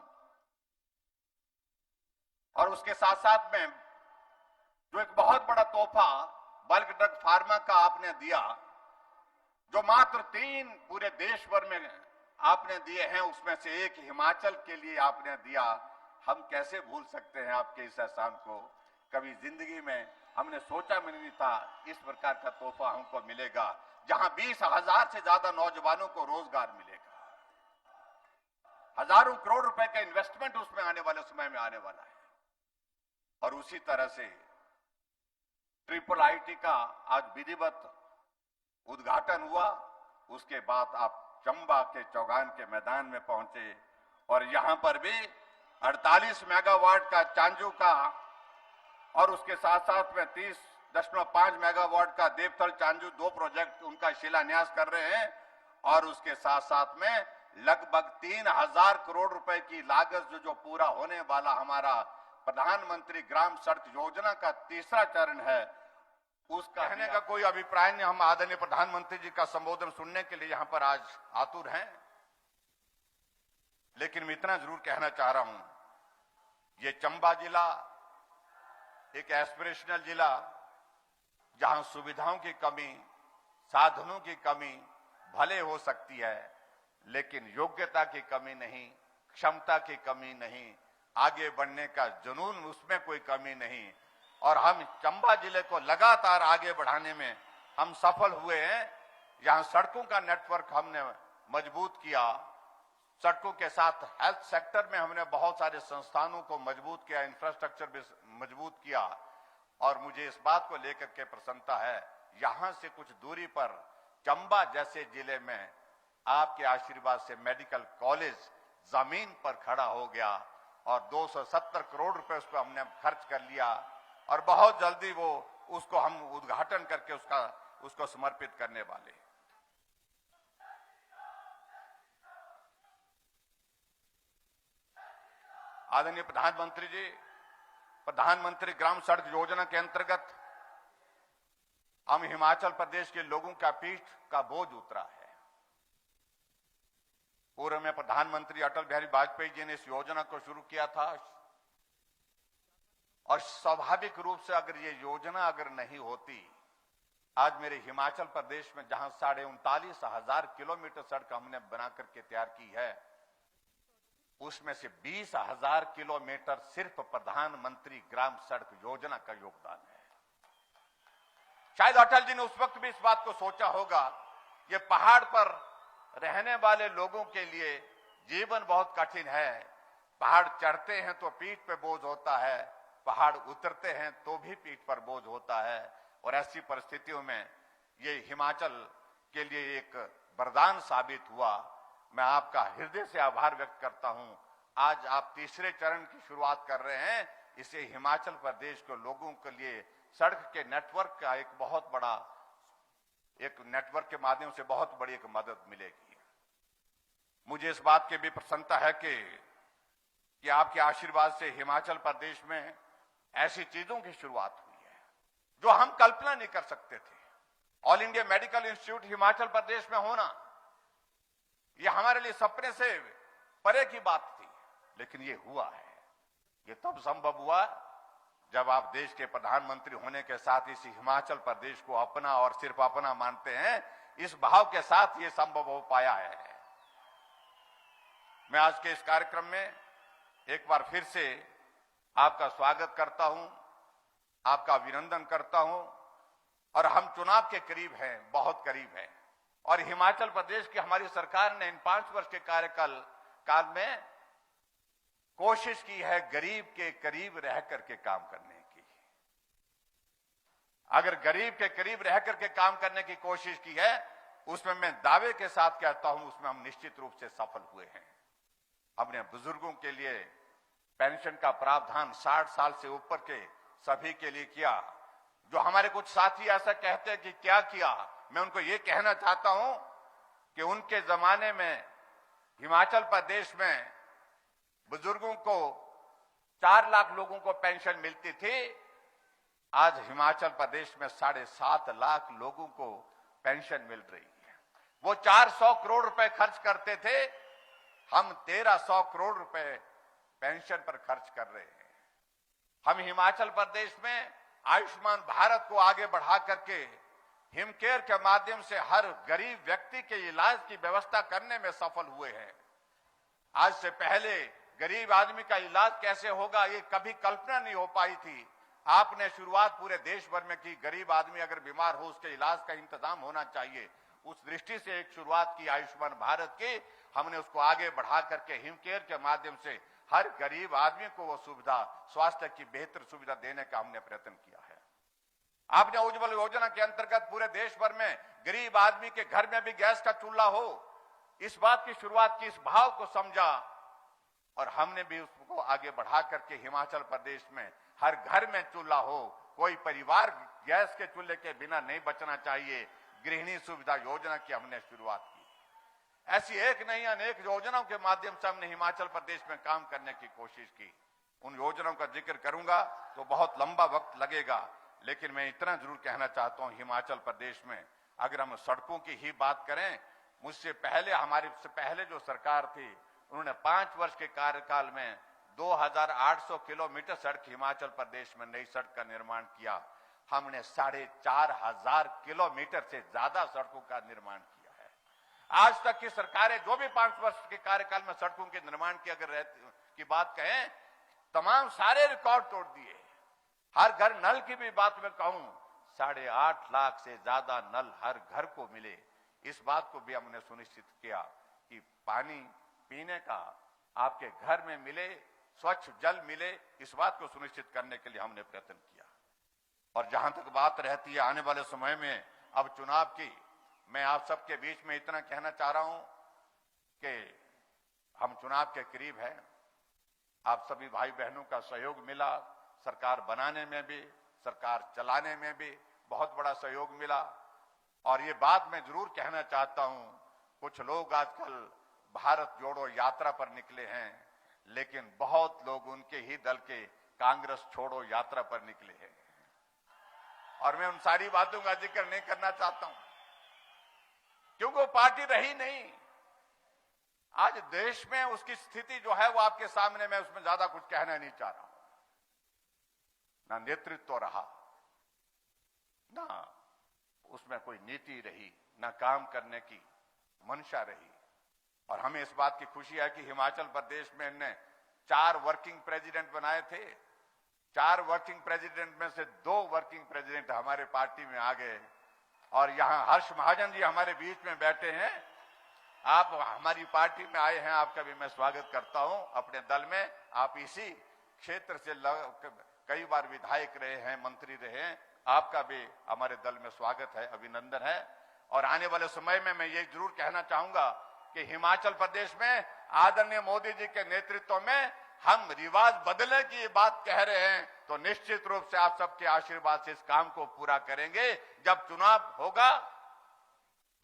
और उसके साथ साथ में जो एक बहुत बड़ा तोहफा बल्क ड्रग फार्मा का आपने दिया, जो मात्र 3 पूरे देश भर में आपने दिए हैं, उसमें से एक हिमाचल के लिए आपने दिया। हम कैसे भूल सकते हैं आपके इस एहसान को। कभी जिंदगी में हमने सोचा भी नहीं था इस प्रकार का तोहफा हमको मिलेगा, जहां 20,000 से ज्यादा नौजवानों को रोजगार मिलेगा। हजारों करोड़ रुपए का इन्वेस्टमेंट उसमें आने वाले समय में आने वाला है। और उसी तरह से ट्रिपल आईटी का आज विधिवत उद्घाटन हुआ। उसके बाद आप चंबा के चौगान के मैदान में पहुंचे, और यहां पर भी 48 मेगावाट का चांजू का, और उसके साथ साथ में 30.5 मेगावाट का देवथल चांजू 2 प्रोजेक्ट उनका शिलान्यास कर रहे हैं। और उसके साथ साथ में लगभग 3000 करोड़ रुपए की लागत जो पूरा होने वाला हमारा प्रधानमंत्री ग्राम सड़क योजना का 3रा चरण है, उसका कहने का कोई अभिप्राय नहीं। हम आदरणीय प्रधानमंत्री जी का संबोधन सुनने के लिए यहां पर आज आतुर हैं। लेकिन मैं इतना जरूर कहना चाह रहा हूं, ये चंबा जिला एक एस्पिरेशनल जिला, जहां सुविधाओं की कमी, साधनों की कमी भले हो सकती है, लेकिन योग्यता की कमी नहीं, क्षमता की कमी नहीं, आगे बढ़ने का जुनून, उसमें कोई कमी नहीं। और हम चंबा जिले को लगातार आगे बढ़ाने में हम सफल हुए हैं। यहां सड़कों का नेटवर्क हमने मजबूत किया, सड़कों के साथ हेल्थ सेक्टर में हमने बहुत सारे संस्थानों को मजबूत किया, इंफ्रास्ट्रक्चर भी मजबूत किया। और मुझे इस बात को लेकर के प्रसन्नता है, यहां से कुछ दूरी पर चंबा जैसे जिले में आपके आशीर्वाद से मेडिकल कॉलेज जमीन पर खड़ा हो गया और 270 करोड़ रुपए उस पर हमने खर्च कर लिया और बहुत जल्दी वो उसको हम उद्घाटन करके उसको समर्पित करने वाले। आदरणीय प्रधानमंत्री जी, प्रधानमंत्री ग्राम सड़क योजना के अंतर्गत हम हिमाचल प्रदेश के लोगों का पीठ का बोझ उतरा है। पूर्व में प्रधानमंत्री अटल बिहारी वाजपेयी जी ने इस योजना को शुरू किया था और स्वाभाविक रूप से अगर ये योजना अगर नहीं होती, आज मेरे हिमाचल प्रदेश में जहां 39,500 किलोमीटर सड़क हमने बना करके तैयार की है, उसमें से 20,000 किलोमीटर सिर्फ प्रधानमंत्री ग्राम सड़क योजना का योगदान है। शायद अटल जी ने उस वक्त भी इस बात को सोचा होगा, ये पहाड़ पर रहने वाले लोगों के लिए जीवन बहुत कठिन है। पहाड़ चढ़ते हैं तो पीठ पे बोझ होता है, पहाड़ उतरते हैं तो भी पीठ पर बोझ होता है। और ऐसी परिस्थितियों में ये हिमाचल के लिए एक वरदान साबित हुआ। मैं आपका हृदय से आभार व्यक्त करता हूं। आज आप तीसरे चरण की शुरुआत कर रहे हैं, इससे हिमाचल प्रदेश के लोगों के लिए सड़क के नेटवर्क का एक बहुत बड़ा, एक नेटवर्क के माध्यम से बहुत बड़ी एक मदद मिलेगी। मुझे इस बात की भी प्रसन्नता है कि आपके आशीर्वाद से हिमाचल प्रदेश में ऐसी चीजों की शुरुआत हुई है जो हम कल्पना नहीं कर सकते थे। All India medical institute Himachal Pradesh में होना, यह हमारे लिए सपने से परे की बात थी, लेकिन ये हुआ है। ये तब संभव हुआ जब आप देश के प्रधानमंत्री होने के साथ इस हिमाचल प्रदेश को अपना और सिर्फ अपना मानते हैं। इस भाव के साथ ये संभव हो पाया है। मैं आज के इस कार्यक्रम में एक बार फिर से आपका स्वागत करता हूं, आपका अभिनंदन करता हूं। और हम चुनाव के करीब हैं, बहुत करीब हैं। और हिमाचल प्रदेश की हमारी सरकार ने इन 5 वर्ष के कार्यकाल में कोशिश की है गरीब के करीब रह करके काम करने की। अगर गरीब के करीब रह करके काम करने की कोशिश की है, उसमें मैं दावे के साथ कहता हूं, उसमें हम निश्चित रूप से सफल हुए हैं। हमने बुजुर्गों के लिए पेंशन का प्रावधान 60 साल से ऊपर के सभी के लिए किया। जो हमारे कुछ साथी ऐसा कहते हैं कि क्या किया, मैं उनको ये कहना चाहता हूं कि उनके जमाने में हिमाचल प्रदेश में बुजुर्गों को 4 लाख लोगों को पेंशन मिलती थी। आज हिमाचल प्रदेश में 7.5 लाख लोगों को पेंशन मिल रही है। वो 400 करोड़ रुपए खर्च करते थे, हम 1300 करोड़ रुपए पेंशन पर खर्च कर रहे हैं। हम हिमाचल प्रदेश में आयुष्मान भारत को आगे बढ़ा करके हिमकेयर के माध्यम से हर गरीब व्यक्ति के इलाज की व्यवस्था करने में सफल हुए हैं। आज से पहले गरीब आदमी का इलाज कैसे होगा, ये कभी कल्पना नहीं हो पाई थी। आपने शुरुआत पूरे देश भर में की। गरीब आदमी अगर बीमार हो, उसके इलाज का इंतजाम होना चाहिए। उस दृष्टि से एक शुरुआत की आयुष्मान भारत की। हमने उसको आगे बढ़ा करके हिमकेयर के माध्यम से हर गरीब आदमी को वो सुविधा, स्वास्थ्य की बेहतर सुविधा देने का हमने प्रयत्न किया है। आपने उज्ज्वल योजना के अंतर्गत पूरे देश भर में गरीब आदमी के घर में भी गैस का चूल्हा हो, इस बात की शुरुआत की, इस भाव को समझा और हमने भी उसको आगे बढ़ा करके हिमाचल प्रदेश में हर घर में चूल्हा हो। कोई परिवार गैस के चूल्हे के बिना नहीं बचना चाहिए। गृहिणी सुविधा योजना की हमने शुरुआत की। ऐसी एक नहीं अनेक योजनाओं के माध्यम से हमने हिमाचल प्रदेश में काम करने की कोशिश की। उन योजनाओं का जिक्र करूंगा तो बहुत लंबा वक्त लगेगा, लेकिन मैं इतना जरूर कहना चाहता हूं, हिमाचल प्रदेश में अगर हम सड़कों की ही बात करें, मुझसे पहले, हमारे से पहले जो सरकार थी, उन्होंने 5 वर्ष के कार्यकाल में 2800 किलोमीटर सड़क हिमाचल प्रदेश में नई सड़क का निर्माण किया। हमने 4,500 किलोमीटर से ज्यादा सड़कों का निर्माण किया है। आज तक की सरकारें जो भी 5 वर्ष के कार्यकाल में सड़कों के निर्माण की अगर की बात कहें, तमाम सारे रिकॉर्ड तोड़ दिए। हर घर नल की भी बात मैं कहूं, 8.5 लाख से ज्यादा नल हर घर को मिले। इस बात को भी हमने सुनिश्चित किया कि पानी पीने का आपके घर में मिले, स्वच्छ जल मिले। इस बात को सुनिश्चित करने के लिए हमने प्रयत्न किया। और जहां तक बात रहती है आने वाले समय में अब चुनाव की, मैं आप सबके बीच में इतना कहना चाह रहा हूं कि हम चुनाव के करीब हैं। आप सभी भाई बहनों का सहयोग मिला, सरकार बनाने में भी, सरकार चलाने में भी बहुत बड़ा सहयोग मिला। और ये बात मैं जरूर कहना चाहता हूं, कुछ लोग आजकल भारत जोड़ो यात्रा पर निकले हैं, लेकिन बहुत लोग उनके ही दल के कांग्रेस छोड़ो यात्रा पर निकले हैं। और मैं उन सारी बातों का जिक्र नहीं करना चाहता हूं, क्योंकि वो पार्टी रही नहीं। आज देश में उसकी स्थिति जो है वो आपके सामने, मैं उसमें ज्यादा कुछ कहना नहीं चाह रहा हूं। ना नेतृत्व रहा, ना उसमें कोई नीति रही, ना काम करने की मंशा रही। और हमें इस बात की खुशी है कि हिमाचल प्रदेश में हमने 4 वर्किंग प्रेसिडेंट बनाए थे। 4 वर्किंग प्रेसिडेंट में से 2 वर्किंग प्रेसिडेंट हमारे पार्टी में आ गए। और यहां हर्ष महाजन जी हमारे बीच में बैठे हैं। आप हमारी पार्टी में आए हैं, आपका भी मैं स्वागत करता हूं अपने दल में। आप इसी क्षेत्र से कई बार विधायक रहे हैं, मंत्री रहे हैं। आपका भी हमारे दल में स्वागत है, अभिनंदन है। और आने वाले समय में मैं ये जरूर कहना चाहूंगा कि हिमाचल प्रदेश में आदरणीय मोदी जी के नेतृत्व में हम रिवाज बदलने की बात कह रहे हैं, तो निश्चित रूप से आप सबके आशीर्वाद से इस काम को पूरा करेंगे। जब चुनाव होगा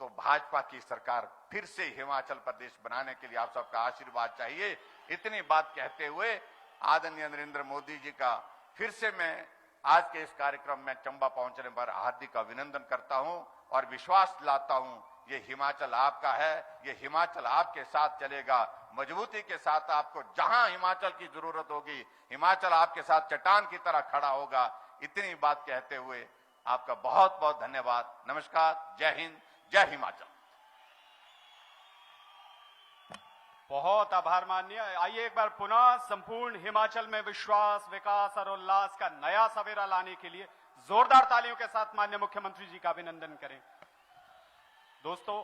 तो भाजपा की सरकार फिर से हिमाचल प्रदेश बनाने के लिए आप सबका आशीर्वाद चाहिए। इतनी बात कहते हुए आदरणीय नरेंद्र मोदी जी का फिर से मैं आज के इस कार्यक्रम में चंबा पहुंचने पर हार्दिक अभिनंदन करता हूं और विश्वास दिलाता हूं, ये हिमाचल आपका है, ये हिमाचल आपके साथ चलेगा। मजबूती के साथ आपको जहां हिमाचल की जरूरत होगी, हिमाचल आपके साथ चट्टान की तरह खड़ा होगा। इतनी बात कहते हुए आपका बहुत बहुत धन्यवाद। नमस्कार, जय हिंद, जय हिमाचल। बहुत आभार माननीय। आइए एक बार पुनः संपूर्ण हिमाचल में विश्वास, विकास और उल्लास का नया सवेरा लाने के लिए जोरदार तालियों के साथ माननीय मुख्यमंत्री जी का अभिनंदन करें। दोस्तों,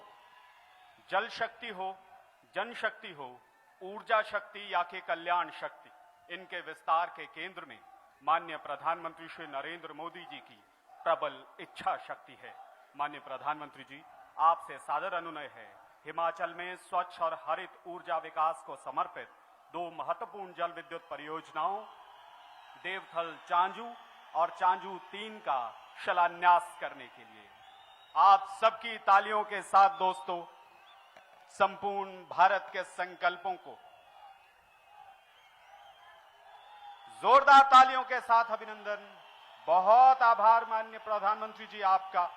जल शक्ति हो, जनशक्ति हो, ऊर्जा शक्ति या कि कल्याण शक्ति, इनके विस्तार के केंद्र में माननीय प्रधानमंत्री श्री नरेंद्र मोदी जी की प्रबल इच्छा शक्ति है। माननीय प्रधानमंत्री जी, आपसे सादर अनुनय है, हिमाचल में स्वच्छ और हरित ऊर्जा विकास को समर्पित 2 महत्वपूर्ण जल विद्युत परियोजनाओं देवथल चांजू और चांजू 3 का शिलान्यास करने के लिए आप सबकी तालियों के साथ दोस्तों संपूर्ण भारत के संकल्पों को जोरदार तालियों के साथ अभिनंदन। बहुत आभार माननीय प्रधानमंत्री जी आपका।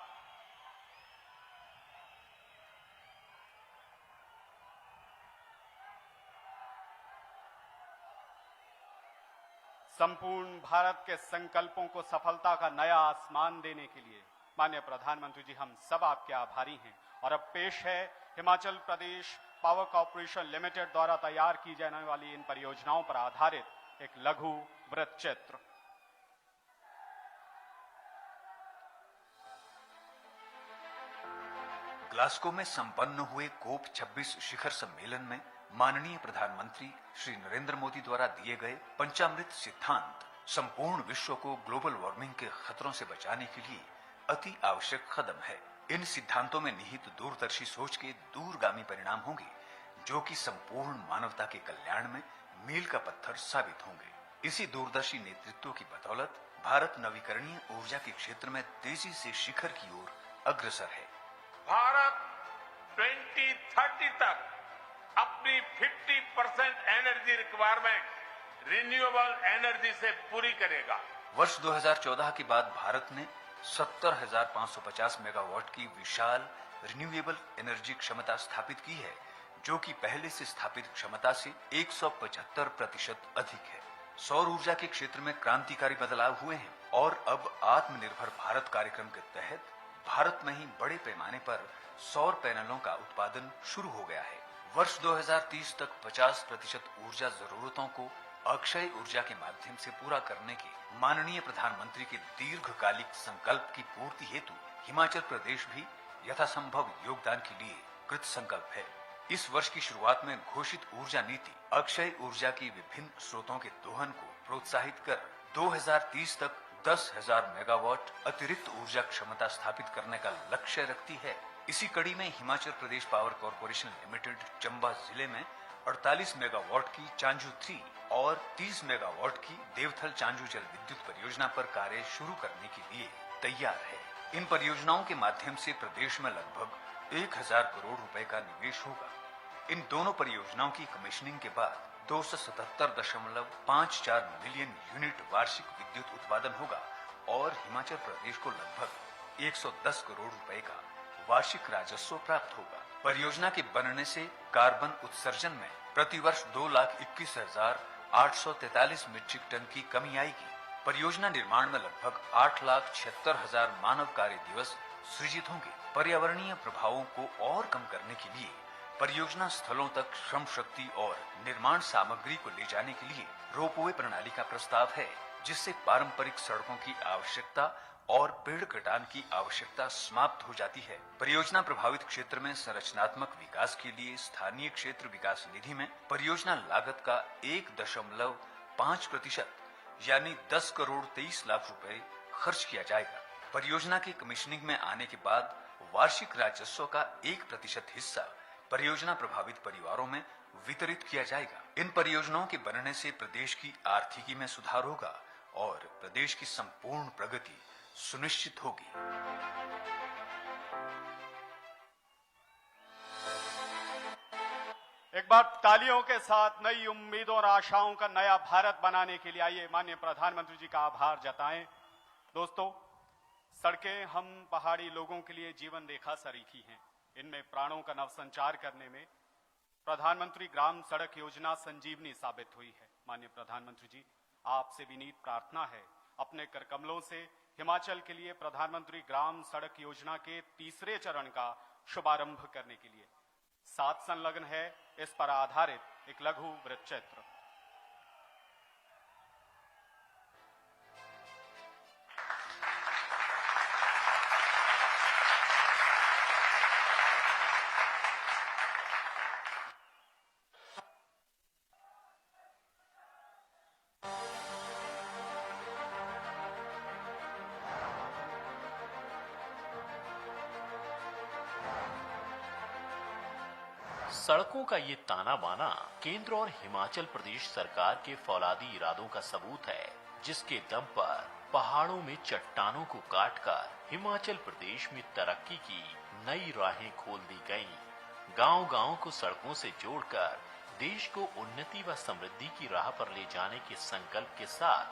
संपूर्ण भारत के संकल्पों को सफलता का नया आसमान देने के लिए माननीय प्रधानमंत्री जी हम सब आपके आभारी हैं। और अब पेश है Himachal Pradesh power corporation limited द्वारा तैयार की जाने वाली इन परियोजनाओं पर आधारित एक लघु वृत्त चित्र। ग्लासगो में संपन्न हुए कोप 26 शिखर सम्मेलन में माननीय प्रधानमंत्री श्री नरेंद्र मोदी द्वारा दिए गए पंचामृत सिद्धांत संपूर्ण विश्व को ग्लोबल वार्मिंग के खतरों से बचाने के लिए अति आवश्यक कदम है। इन सिद्धांतों में निहित दूरदर्शी सोच के दूरगामी परिणाम होंगे, जो कि संपूर्ण मानवता के कल्याण में मील का पत्थर साबित होंगे। इसी दूरदर्शी नेतृत्व की बदौलत भारत नवीकरणीय ऊर्जा के क्षेत्र में तेजी से शिखर की ओर अग्रसर है। भारत 2030 तक अपनी 50% एनर्जी रिक्वायरमेंट रिन्यूएबल एनर्जी से पूरी करेगा। वर्ष 2014 के बाद भारत ने 70,550 मेगावाट की विशाल रिन्यूएबल एनर्जी क्षमता स्थापित की है, जो कि पहले से स्थापित क्षमता से 175% अधिक है। सौर ऊर्जा के क्षेत्र में क्रांतिकारी बदलाव हुए हैं और अब आत्मनिर्भर भारत कार्यक्रम के तहत भारत में ही बड़े पैमाने पर सौर पैनलों का उत्पादन शुरू हो गया है। वर्ष 2030 तक 50% ऊर्जा जरूरतों को अक्षय ऊर्जा के माध्यम से पूरा करने के माननीय प्रधानमंत्री के दीर्घकालिक संकल्प की पूर्ति हेतु हिमाचल प्रदेश भी यथासंभव योगदान के लिए कृत संकल्प है। इस वर्ष की शुरुआत में घोषित ऊर्जा नीति अक्षय ऊर्जा की विभिन्न स्रोतों के दोहन को प्रोत्साहित कर 2030 तक 10,000 मेगावाट अतिरिक्त ऊर्जा क्षमता स्थापित करने का लक्ष्य रखती है। इसी कड़ी में Himachal Pradesh power corporation limited Chamba जिले में 48 मेगावाट की चांजू 3 और 30 मेगावाट की देवथल चांजू जल विद्युत परियोजना पर कार्य शुरू करने के लिए तैयार है। इन परियोजनाओं के माध्यम से प्रदेश में लगभग 1,000 करोड़ रुपए का निवेश होगा। इन दोनों परियोजनाओं की कमीशनिंग के बाद 277.54 मिलियन यूनिट वार्षिक विद्युत उत्पादन होगा और हिमाचल प्रदेश को लगभग 110 करोड़ रुपए का वार्षिक राजस्व प्राप्त होगा। परियोजना के बनने से कार्बन उत्सर्जन में प्रतिवर्ष 2,21,843 मीट्रिक टन की कमी आएगी। परियोजना निर्माण में लगभग 8,76,000 मानव कार्य दिवस सृजित होंगे। पर्यावरणीय प्रभावों को और कम करने के लिए परियोजना स्थलों तक श्रम शक्ति और निर्माण सामग्री को ले जाने के लिए रोपवे प्रणाली का प्रस्ताव है, जिससे पारंपरिक सड़कों की आवश्यकता और पेड़ कटान की आवश्यकता समाप्त हो जाती है। परियोजना प्रभावित क्षेत्र में संरचनात्मक विकास के लिए स्थानीय क्षेत्र विकास निधि में परियोजना लागत का 1.5% यानी 10 करोड़ 23 लाख रुपए खर्च किया जाएगा। परियोजना की कमीशनिंग में आने के बाद वार्षिक राजस्व का 1% हिस्सा परियोजना प्रभावित परिवारों में वितरित किया जाएगा। इन परियोजनाओं के बनने से प्रदेश की आर्थिकी में सुधार होगा और प्रदेश की संपूर्ण प्रगति सुनिश्चित होगी। एक बार तालियों के साथ नई उम्मीदों और आशाओं का नया भारत बनाने के लिए आइए माननीय प्रधानमंत्री जी का आभार जताएं। दोस्तों, सड़कें हम पहाड़ी लोगों के लिए जीवन रेखा सरीखी हैं। इनमें प्राणों का नवसंचार करने में प्रधानमंत्री ग्राम सड़क योजना संजीवनी साबित हुई है। माननीय प्रधानमंत्री जी, आपसे विनीत प्रार्थना है, अपने कर कमलों से हिमाचल के लिए प्रधानमंत्री ग्राम सड़क योजना के तीसरे चरण का शुभारंभ करने के लिए। साथ संलग्न है इस पर आधारित एक लघु वृत्तचित्र। सड़कों का ये ताना बाना केंद्र और हिमाचल प्रदेश सरकार के फौलादी इरादों का सबूत है, जिसके दम पर पहाड़ों में चट्टानों को काटकर हिमाचल प्रदेश में तरक्की की नई राहें खोल दी गईं। गांव-गांव को सड़कों से जोड़कर देश को उन्नति व समृद्धि की राह पर ले जाने के संकल्प के साथ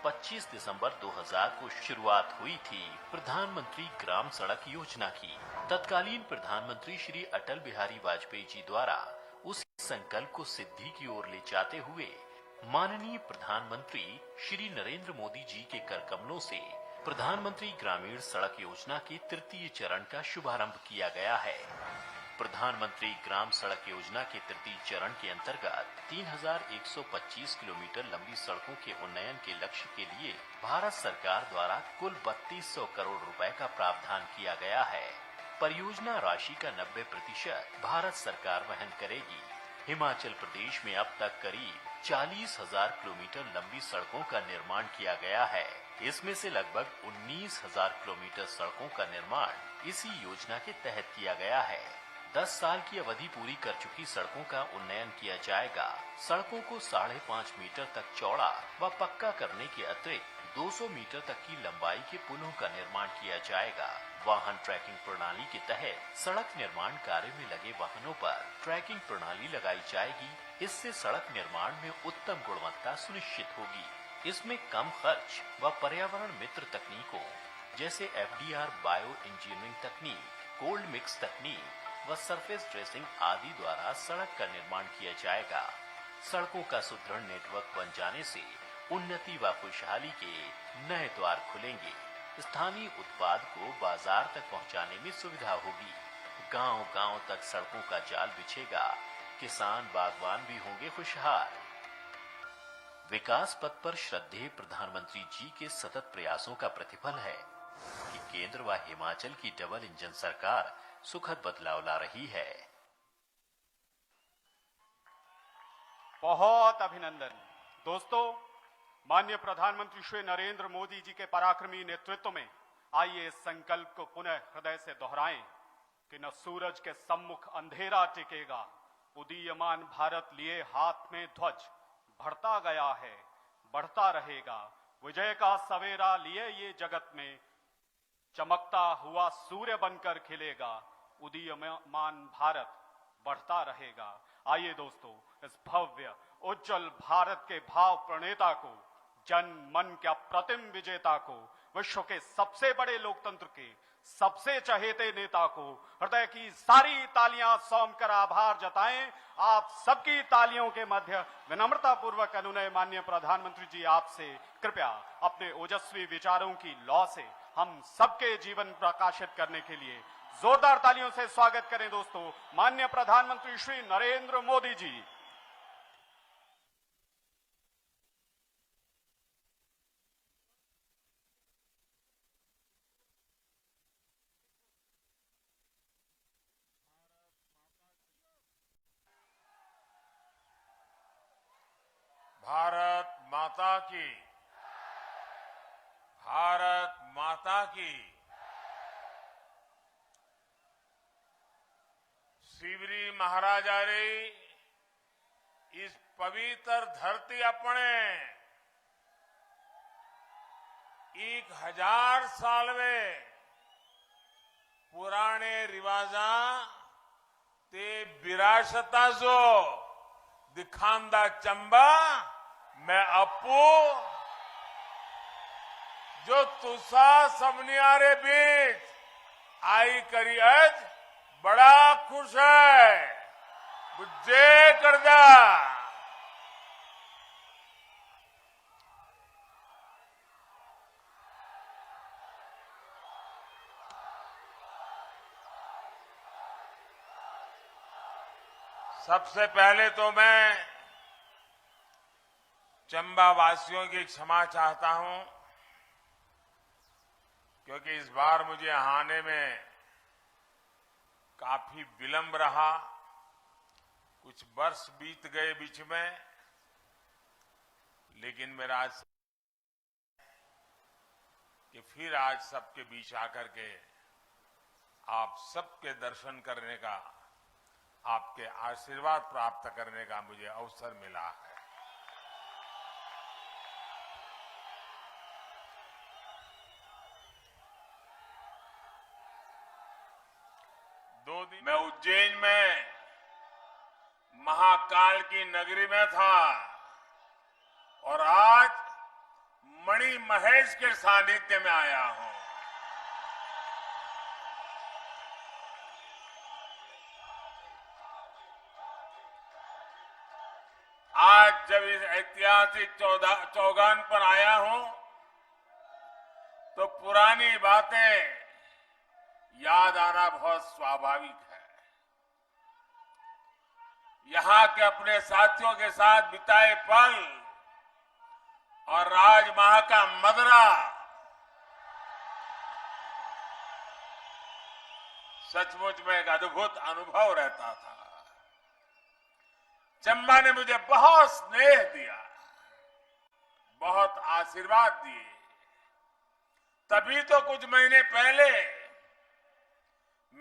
25 दिसंबर 2000 को शुरुआत हुई थी प्रधानमंत्री ग्राम सड़क योजना की। तत्कालीन प्रधानमंत्री श्री अटल बिहारी वाजपेयी जी द्वारा उस संकल्प को सिद्धि की ओर ले जाते हुए माननीय प्रधानमंत्री श्री नरेंद्र मोदी जी के करकमलों से प्रधानमंत्री ग्रामीण सड़क योजना के तृतीय चरण का शुभारंभ किया गया है। प्रधानमंत्री ग्राम सड़क योजना के तृतीय चरण के अंतर्गत 3,125 किलोमीटर लंबी सड़कों के उन्नयन के लक्ष्य के लिए भारत सरकार द्वारा कुल 3,200 करोड़ रुपए का प्रावधान किया गया है। परियोजना राशि का 90% भारत सरकार वहन करेगी। हिमाचल प्रदेश में अब तक करीब 40,000 किलोमीटर लंबी सड़कों का निर्माण किया गया है। इसमें से लगभग 19,000 किलोमीटर सड़कों का निर्माण इसी योजना के तहत किया गया है। 10 साल की अवधि पूरी कर चुकी सड़कों का उन्नयन किया जाएगा। सड़कों को 5.5 मीटर तक चौड़ा व पक्का करने के अतिरिक्त 200 मीटर तक की लंबाई के पुलों का निर्माण किया जाएगा। वाहन ट्रैकिंग प्रणाली के तहत सड़क निर्माण कार्य में लगे वाहनों पर ट्रैकिंग प्रणाली लगाई जाएगी। इससे सड़क निर्माण में उत्तम गुणवत्ता सुनिश्चित होगी। इसमें कम खर्च व पर्यावरण मित्र तकनीकों जैसे FDR बायो इंजीनियरिंग तकनीक, कोल्ड मिक्स तकनीक व सरफेस ड्रेसिंग आदि द्वारा सड़क का निर्माण किया जाएगा। सड़कों का सुदृढ़ नेटवर्क बन जाने से उन्नति व खुशहाली के नए द्वार खुलेंगे। स्थानीय उत्पाद को बाजार तक पहुंचाने में सुविधा होगी। गांव-गांव तक सड़कों का जाल बिछेगा। किसान बागवान भी होंगे खुशहाल। विकास पथ पर श्रद्धेय प्रधानमंत्री जी के सतत प्रयासों का प्रतिफल है कि केंद्र व हिमाचल की डबल इंजन सरकार सुखद बदलाव ला रही है। बहुत अभिनंदन। दोस्तों, माननीय प्रधानमंत्री श्री नरेंद्र मोदी जी के पराक्रमी नेतृत्व में आइए इस संकल्प को पुनः हृदय से दोहराएं कि न सूरज के सम्मुख अंधेरा टिकेगा, उदीयमान भारत लिए हाथ में ध्वज बढ़ता गया है, बढ़ता रहेगा। विजय का सवेरा लिए ये जगत में चमकता हुआ सूर्य बनकर खिलेगा, उदीयमान भारत बढ़ता रहेगा। आइए दोस्तों, इस भव्य उज्जवल भारत के भाव प्रणेता को, जन मन के अप्रतिम विजेता को, विश्व के सबसे बड़े लोकतंत्र के सबसे चहेते नेता को हृदय की सारी तालियां सौंप कर आभार जताएं। आप सबकी तालियों के मध्य विनम्रता पूर्वक अनुनय माननीय प्रधानमंत्री जी, आपसे कृपया अपने ओजस्वी विचारों की लौ से हम सबके जीवन प्रकाशित करने के लिए जोरदार तालियों से स्वागत करें दोस्तों, माननीय प्रधानमंत्री श्री नरेंद्र मोदी जी। भारत माता की, भारत माता की। शिवरी महाराजा रे इस पवित्र धरती अपने 1000 साल में पुराने रिवाजा ते विरासता जो दिखांदा चंबा मैं अपू जो तुसा सबनियारे बीच आई करी अज बड़ा खुश है बुझे करदा। सबसे पहले तो मैं चंबा वासियों की क्षमा चाहता हूं, क्योंकि इस बार मुझे आने में काफी विलंब रहा। कुछ वर्ष बीत गए बीच में, लेकिन मेरा आज कि फिर आज सबके बीच आकर के आप सबके दर्शन करने का, आपके आशीर्वाद प्राप्त करने का मुझे अवसर मिला है। 2 दिन मैं उज्जैन में महाकाल की नगरी में था और आज मणि महेश के सानिध्य में आया हूं। आज जब इस ऐतिहासिक चौगान पर आया हूं तो पुरानी बातें याद आना बहुत स्वाभाविक है। यहां के अपने साथियों के साथ बिताए पल और राजमहल का मदरा सचमुच में एक अद्भुत अनुभव रहता था। चंबा ने मुझे बहुत स्नेह दिया, बहुत आशीर्वाद दिए। तभी तो कुछ महीने पहले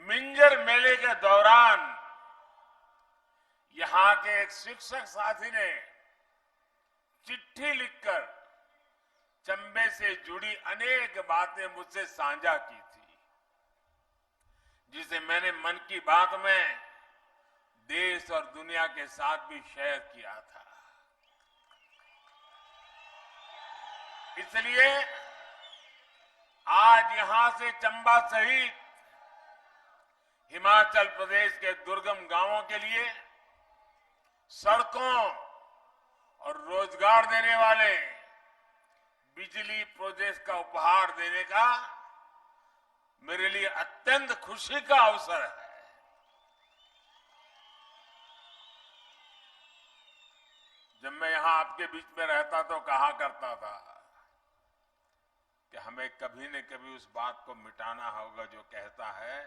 मिंजर मेले के दौरान यहां के एक शिक्षक साथी ने चिट्ठी लिखकर चंबे से जुड़ी अनेक बातें मुझसे साझा की थी, जिसे मैंने मन की बात में देश और दुनिया के साथ भी शेयर किया था। इसलिए आज यहां से चंबा सहित हिमाचल प्रदेश के दुर्गम गांवों के लिए सड़कों उपहार देने वाले बिजली प्रोजेक्ट का उपहार देने का मेरे लिए अत्यंत खुशी का अवसर है। जब मैं यहां आपके बीच में रहता तो कहा करता था कि हमें कभी न कभी उस बात को मिटाना होगा जो कहता है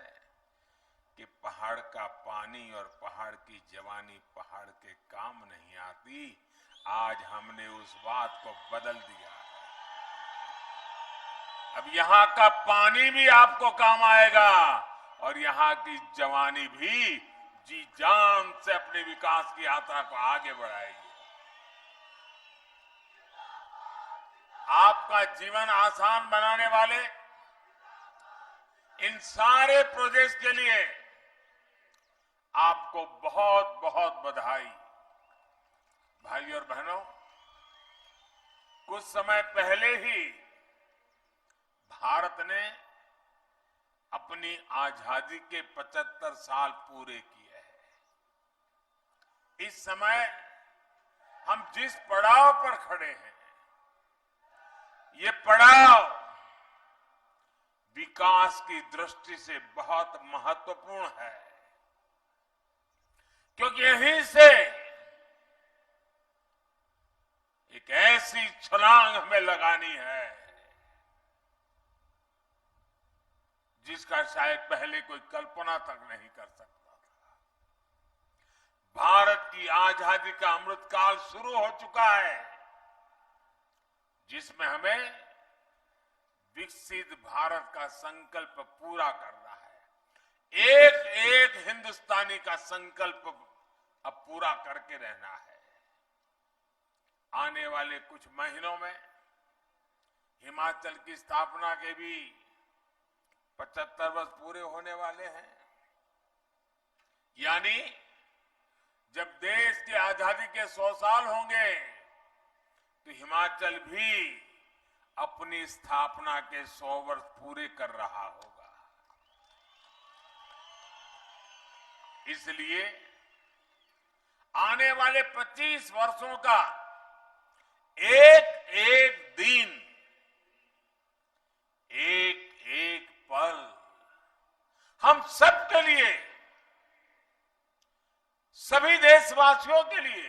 कि पहाड़ का पानी और पहाड़ की जवानी पहाड़ के काम नहीं आती। आज हमने उस बात को बदल दिया है। अब यहां का पानी भी आपको काम आएगा और यहां की जवानी भी जी जान से अपने विकास की यात्रा को आगे बढ़ाएगी। आपका जीवन आसान बनाने वाले इन सारे प्रोजेक्ट्स के लिए आपको बहुत बहुत बधाई। भाई और बहनों, कुछ समय पहले ही भारत ने अपनी आजादी के 75 साल पूरे किए हैं। इस समय हम जिस पड़ाव पर खड़े हैं, ये पड़ाव विकास की दृष्टि से बहुत महत्वपूर्ण है, क्योंकि यहीं से एक ऐसी छलांग हमें लगानी है जिसका शायद पहले कोई कल्पना तक नहीं कर सकता था। भारत की आजादी का अमृतकाल शुरू हो चुका है, जिसमें हमें विकसित भारत का संकल्प पूरा करना है। एक एक हिंदुस्तानी का संकल्प अब पूरा करके रहना है। आने वाले कुछ महीनों में हिमाचल की स्थापना के भी 75 वर्ष पूरे होने वाले हैं। यानी जब देश की आजादी के 100 साल होंगे तो हिमाचल भी अपनी स्थापना के 100 वर्ष पूरे कर रहा होगा। इसलिए आने वाले 25 वर्षों का एक एक दिन, एक एक पल हम सबके लिए, सभी देशवासियों के लिए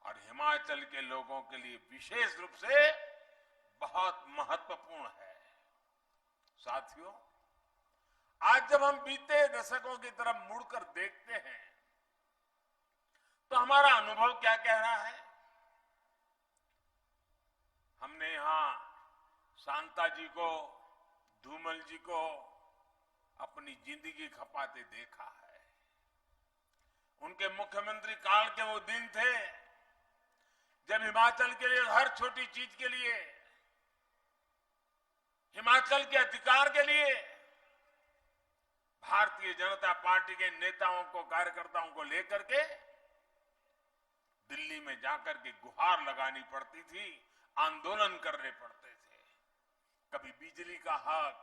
और हिमाचल के लोगों के लिए विशेष रूप से बहुत महत्वपूर्ण है। साथियों, आज जब हम बीते दशकों की तरफ मुड़कर देखते हैं तो हमारा अनुभव क्या कह रहा है? हमने यहां शांता जी को, धूमल जी को अपनी जिंदगी खपाते देखा है। उनके मुख्यमंत्री काल के वो दिन थे जब हिमाचल के लिए हर छोटी चीज के लिए, हिमाचल के अधिकार के लिए भारतीय जनता पार्टी के नेताओं को, कार्यकर्ताओं को लेकर के दिल्ली में जाकर के गुहार लगानी पड़ती थी, आंदोलन करने पड़ते थे। कभी बिजली का हक,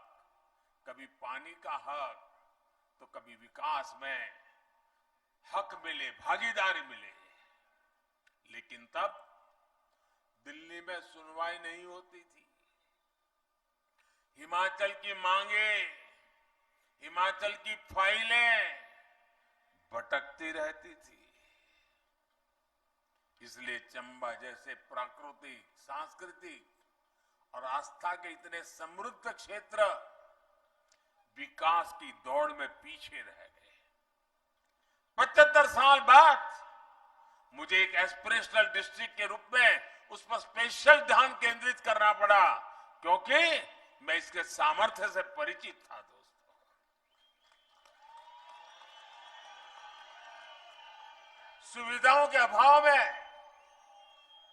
कभी पानी का हक, तो कभी विकास में हक मिले, भागीदारी मिले। लेकिन तब दिल्ली में सुनवाई नहीं होती थी। हिमाचल की मांगे, हिमाचल की फाइलें भटकती रहती थी। इसलिए चंबा जैसे प्राकृतिक, सांस्कृतिक और आस्था के इतने समृद्ध क्षेत्र विकास की दौड़ में पीछे रह गए। 75 साल बाद मुझे एक एस्पिरेशनल डिस्ट्रिक्ट के रूप में उस पर स्पेशल ध्यान केंद्रित करना पड़ा, क्योंकि मैं इसके सामर्थ्य से परिचित था। दोस्तों, सुविधाओं के अभाव में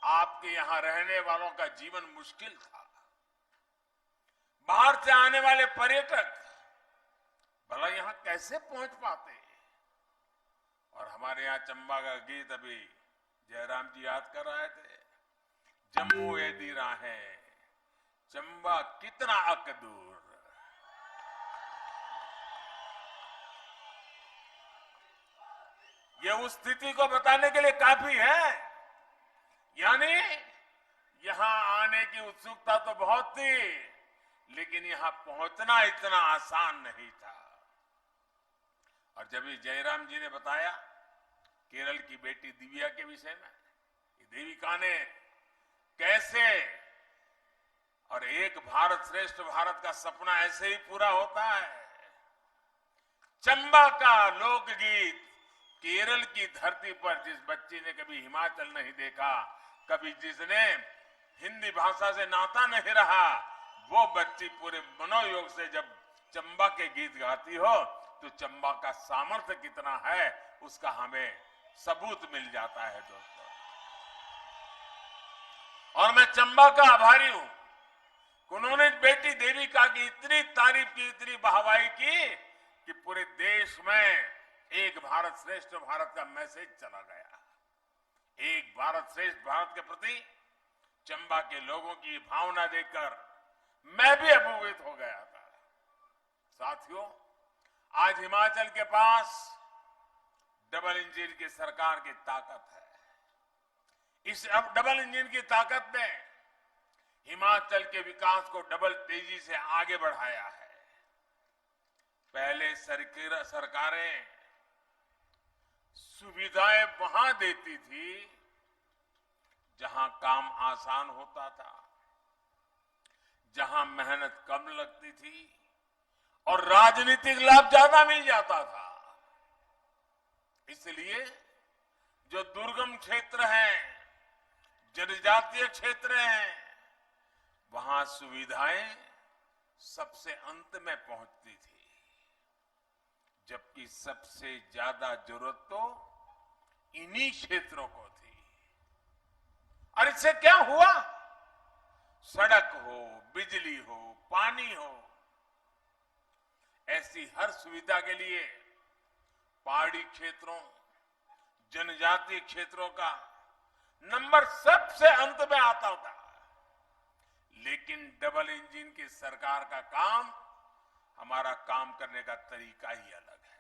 आपके यहां रहने वालों का जीवन मुश्किल था। बाहर से आने वाले पर्यटक भला यहां कैसे पहुंच पाते? और हमारे यहां चंबा का गीत अभी जयराम जी याद कर रहे थे, जम्मू एदी राहें चंबा कितना अक दूर। ये उस स्थिति को बताने के लिए काफी है यानी यहां आने की उत्सुकता तो बहुत थी, लेकिन यहां पहुंचना इतना आसान नहीं था। और जब ये जयराम जी ने बताया केरल की बेटी दिव्या के विषय में, देविका ने कैसे, और एक भारत श्रेष्ठ भारत का सपना ऐसे ही पूरा होता है। चंबा का लोकगीत केरल की धरती पर जिस बच्ची ने कभी हिमाचल नहीं देखा, कभी जिसने हिंदी भाषा से नाता नहीं रहा, वो बच्ची पूरे मनोयोग से जब चंबा के गीत गाती हो तो चंबा का सामर्थ्य कितना है उसका हमें सबूत मिल जाता है दोस्तों। और मैं चंबा का आभारी हूं, उन्होंने बेटी देविका की इतनी तारीफ की, इतनी वाहवाही की कि पूरे देश में एक भारत श्रेष्ठ भारत का मैसेज चला गया। एक भारत श्रेष्ठ भारत के प्रति चंबा के लोगों की भावना देखकर मैं भी अभिभूत हो गया था। साथियों, आज हिमाचल के पास डबल इंजन की सरकार की ताकत है। इस अब डबल इंजन की ताकत ने हिमाचल के विकास को डबल तेजी से आगे बढ़ाया है। पहले सरकारें सुविधाएं वहां देती थी जहां काम आसान होता था, जहां मेहनत कम लगती थी और राजनीतिक लाभ ज्यादा मिल जाता था। इसलिए जो दुर्गम क्षेत्र हैं, जनजातीय क्षेत्र हैं, वहां सुविधाएं सबसे अंत में पहुंचती थी, जबकि सबसे ज्यादा जरूरत तो इन्हीं क्षेत्रों को थी। और इससे क्या हुआ? सड़क हो, बिजली हो, पानी हो, ऐसी हर सुविधा के लिए पहाड़ी क्षेत्रों, जनजातीय क्षेत्रों का नंबर सबसे अंत में आता था। लेकिन डबल इंजन की सरकार का काम, हमारा काम करने का तरीका ही अलग है।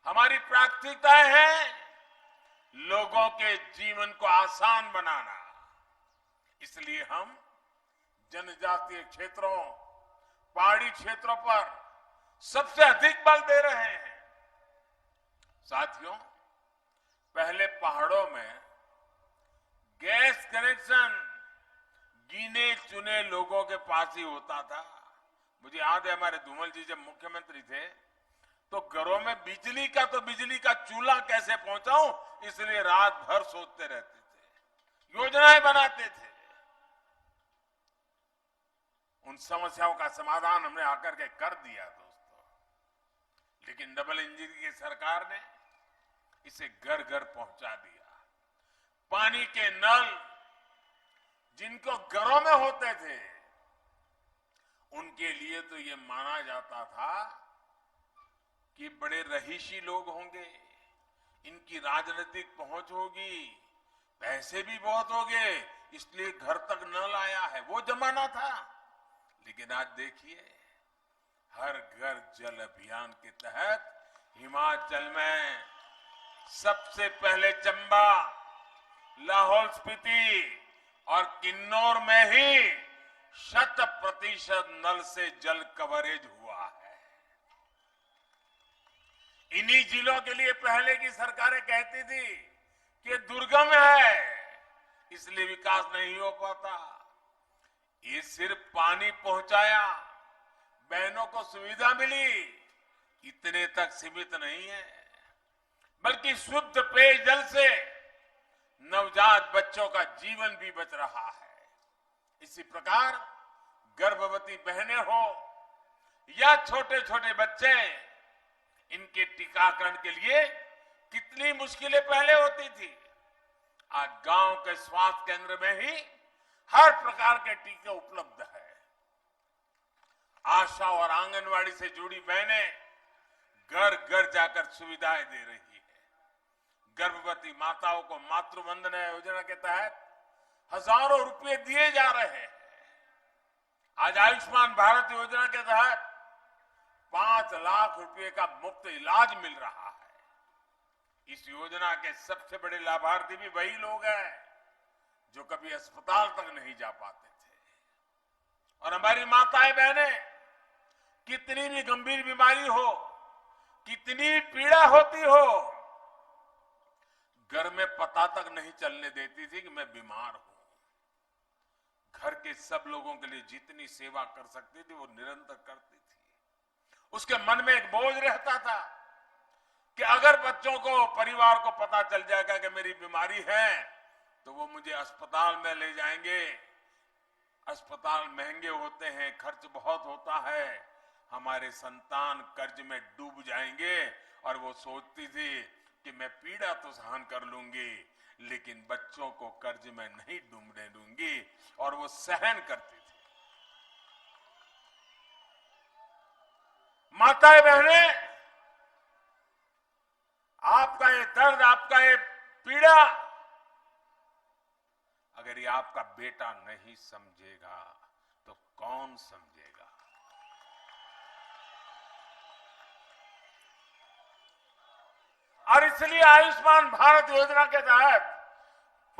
हमारी प्राथमिकताएं हैं लोगों के जीवन को आसान बनाना। इसलिए हम जनजातीय क्षेत्रों, पहाड़ी क्षेत्रों पर सबसे अधिक बल दे रहे हैं। साथियों, पहले पहाड़ों में गैस कनेक्शन गिने चुने लोगों के पास ही होता था। मुझे याद है हमारे धूमल जी जब मुख्यमंत्री थे तो घरों में बिजली का चूल्हा कैसे पहुंचाऊं, इसलिए रात भर सोचते रहते थे, योजनाएं बनाते थे। उन समस्याओं का समाधान हमने आकर के कर दिया दोस्तों। लेकिन डबल इंजन की सरकार ने इसे घर घर पहुंचा दिया। पानी के नल जिनको घरों में होते थे, उनके लिए तो ये माना जाता था कि बड़े रहीशी लोग होंगे, इनकी राजनीतिक पहुंच होगी, पैसे भी बहुत होंगे, इसलिए घर तक नल आया है, वो जमाना था। लेकिन आज देखिए, हर घर जल अभियान के तहत हिमाचल में सबसे पहले चंबा, लाहौल स्पीति और किन्नौर में ही 100% नल से जल कवरेज हुआ है। इन्हीं जिलों के लिए पहले की सरकारें कहती थी कि दुर्गम है, इसलिए विकास नहीं हो पाता। ये सिर्फ पानी पहुंचाया, बहनों को सुविधा मिली, इतने तक सीमित नहीं है, बल्कि शुद्ध पेयजल से नवजात बच्चों का जीवन भी बच रहा है। इसी प्रकार गर्भवती बहनें हो या छोटे छोटे बच्चे, इनके टीकाकरण के लिए कितनी मुश्किलें पहले होती थी। आज गांव के स्वास्थ्य केंद्र में ही हर प्रकार के टीके उपलब्ध है। आशा और आंगनवाड़ी से जुड़ी बहनें घर घर जाकर सुविधाएं दे रही है। गर्भवती माताओं को मातृ वंदना योजना के तहत हजारों रुपए दिए जा रहे हैं। आज आयुष्मान भारत योजना के तहत 5 लाख रुपए का मुफ्त इलाज मिल रहा है। इस योजना के सबसे बड़े लाभार्थी भी वही लोग हैं जो कभी अस्पताल तक नहीं जा पाते थे। और हमारी माताएं बहनें, कितनी भी गंभीर बीमारी हो, कितनी भी पीड़ा होती हो, घर में पता तक नहीं चलने देती थी कि मैं बीमार हूं। घर के सब लोगों के लिए जितनी सेवा कर सकती थी वो निरंतर करती थी। उसके मन में एक बोझ रहता था कि अगर बच्चों को, परिवार को पता चल जाएगा कि मेरी बीमारी है तो वो मुझे अस्पताल में ले जाएंगे। अस्पताल महंगे होते हैं, खर्च बहुत होता है, हमारे संतान कर्ज में डूब जाएंगे। और वो सोचती थी कि मैं पीड़ा तो सहन कर लूंगी लेकिन बच्चों को कर्ज में नहीं डूबने दूंगी, और वो सहन करती थी। माताएं बहनें, आपका ये दर्द, आपका ये पीड़ा अगर ये आपका बेटा नहीं समझेगा तो कौन समझेगा? और इसलिए आयुष्मान भारत योजना के तहत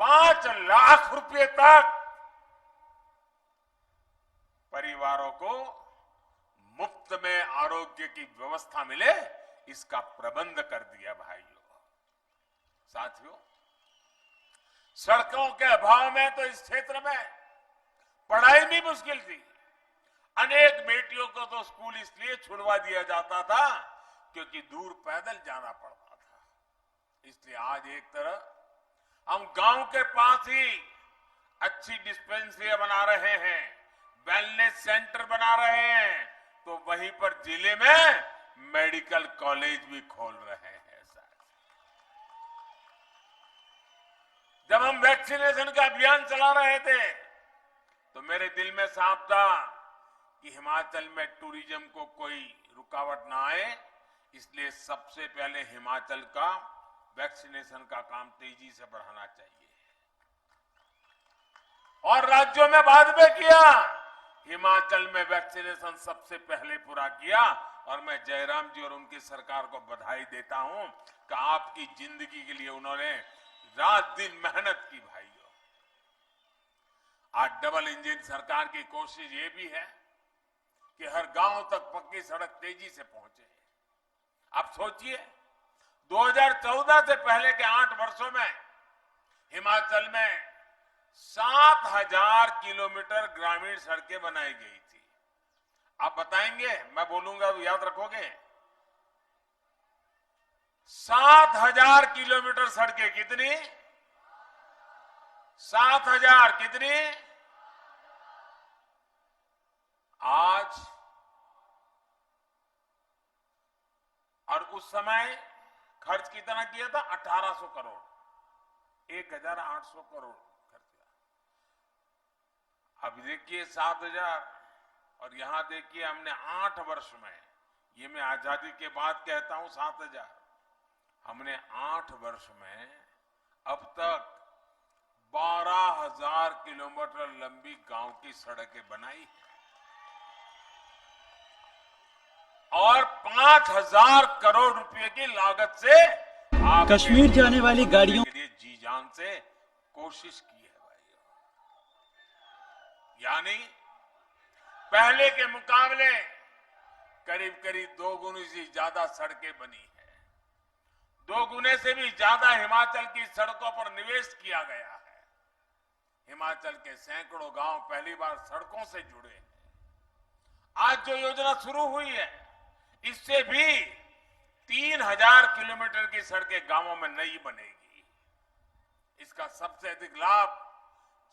5 लाख रुपए तक परिवारों को मुफ्त में आरोग्य की व्यवस्था मिले, इसका प्रबंध कर दिया। भाइयों, साथियों, सड़कों के अभाव में तो इस क्षेत्र में पढ़ाई भी मुश्किल थी। अनेक बेटियों को तो स्कूल इसलिए छुड़वा दिया जाता था क्योंकि दूर पैदल जाना पड़ता था। इसलिए आज एक तरह हम गांव के पास ही अच्छी डिस्पेंसरी बना रहे हैं, वेलनेस सेंटर बना रहे हैं, तो वहीं पर जिले में मेडिकल कॉलेज भी खोल रहे हैं। जब हम वैक्सीनेशन का अभियान चला रहे थे तो मेरे दिल में साफ था कि हिमाचल में टूरिज्म को कोई रुकावट ना आए, इसलिए सबसे पहले हिमाचल का वैक्सीनेशन का काम तेजी से बढ़ाना चाहिए। और राज्यों में बाद में किया, हिमाचल में वैक्सीनेशन सबसे पहले पूरा किया। और मैं जयराम जी और उनकी सरकार को बधाई देता हूं कि आपकी जिंदगी के लिए उन्होंने रात दिन मेहनत की। भाइयों, आज डबल इंजन सरकार की कोशिश ये भी है कि हर गांव तक पक्की सड़क तेजी से पहुंचे। आप सोचिए, 2014 से पहले के 8 वर्षों में हिमाचल में 7,000 किलोमीटर ग्रामीण सड़कें बनाई गई थी। आप बताएंगे, मैं बोलूंगा तो याद रखोगे? 7,000 किलोमीटर सड़कें कितनी? 7,000 कितनी? आज और उस समय खर्च कितना किया था? 1800 करोड़, 1,800 करोड़ खर्च किया। अब देखिए 7,000, और यहां देखिए हमने 8 वर्ष में, ये मैं आजादी के बाद कहता हूं 7,000, हमने 8 वर्ष में अब तक 12,000 किलोमीटर लंबी गांव की सड़कें बनाई है और 5,000 करोड़ रुपए की लागत से कश्मीर जाने वाली गाड़ियों के लिए जी जान से कोशिश की है भाइयों। यानी पहले के मुकाबले करीब करीब 2 गुनी से ज्यादा सड़कें बनी है। 2 गुने से भी ज्यादा हिमाचल की सड़कों पर निवेश किया गया है। हिमाचल के सैकड़ों गांव पहली बार सड़कों से जुड़े हैं। आज जो योजना शुरू हुई है, इससे भी 3,000 किलोमीटर की सड़कें गांवों में नई बनेगी। इसका सबसे अधिक लाभ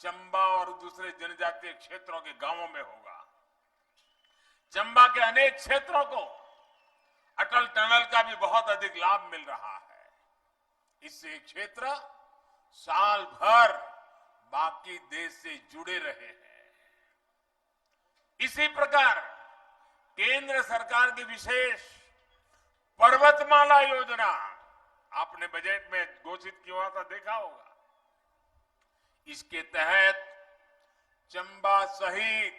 चंबा और दूसरे जनजातीय क्षेत्रों के गांवों में होगा। चंबा के अनेक क्षेत्रों को अटल टनल का भी बहुत अधिक लाभ मिल रहा है। इससे क्षेत्र साल भर बाकी देश से जुड़े रहे हैं। इसी प्रकार केंद्र सरकार की विशेष पर्वतमाला योजना आपने बजट में घोषित किया था, देखा होगा। इसके तहत चंबा सहित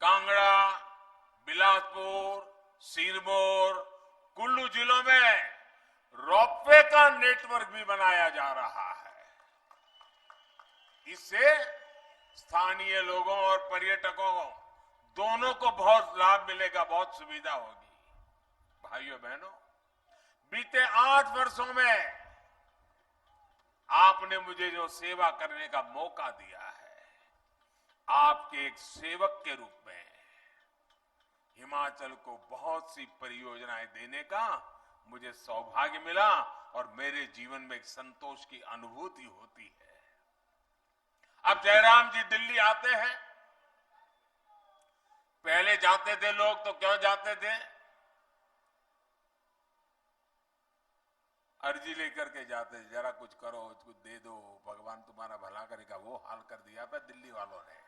कांगड़ा, बिलासपुर, सिरमौर, कुल्लू जिलों में रोपवे का नेटवर्क भी बनाया जा रहा है। इससे स्थानीय लोगों और पर्यटकों को दोनों को बहुत लाभ मिलेगा, बहुत सुविधा होगी। भाइयों बहनों, बीते 8 वर्षों में आपने मुझे जो सेवा करने का मौका दिया है, आपके एक सेवक के रूप में हिमाचल को बहुत सी परियोजनाएं देने का मुझे सौभाग्य मिला और मेरे जीवन में एक संतोष की अनुभूति होती है। अब जयराम जी दिल्ली आते हैं, पहले जाते थे लोग तो क्यों जाते थे? अर्जी लेकर के जाते, जरा कुछ करो, कुछ दे दो, भगवान तुम्हारा भला करेगा। वो हाल कर दिया था दिल्ली वालों ने।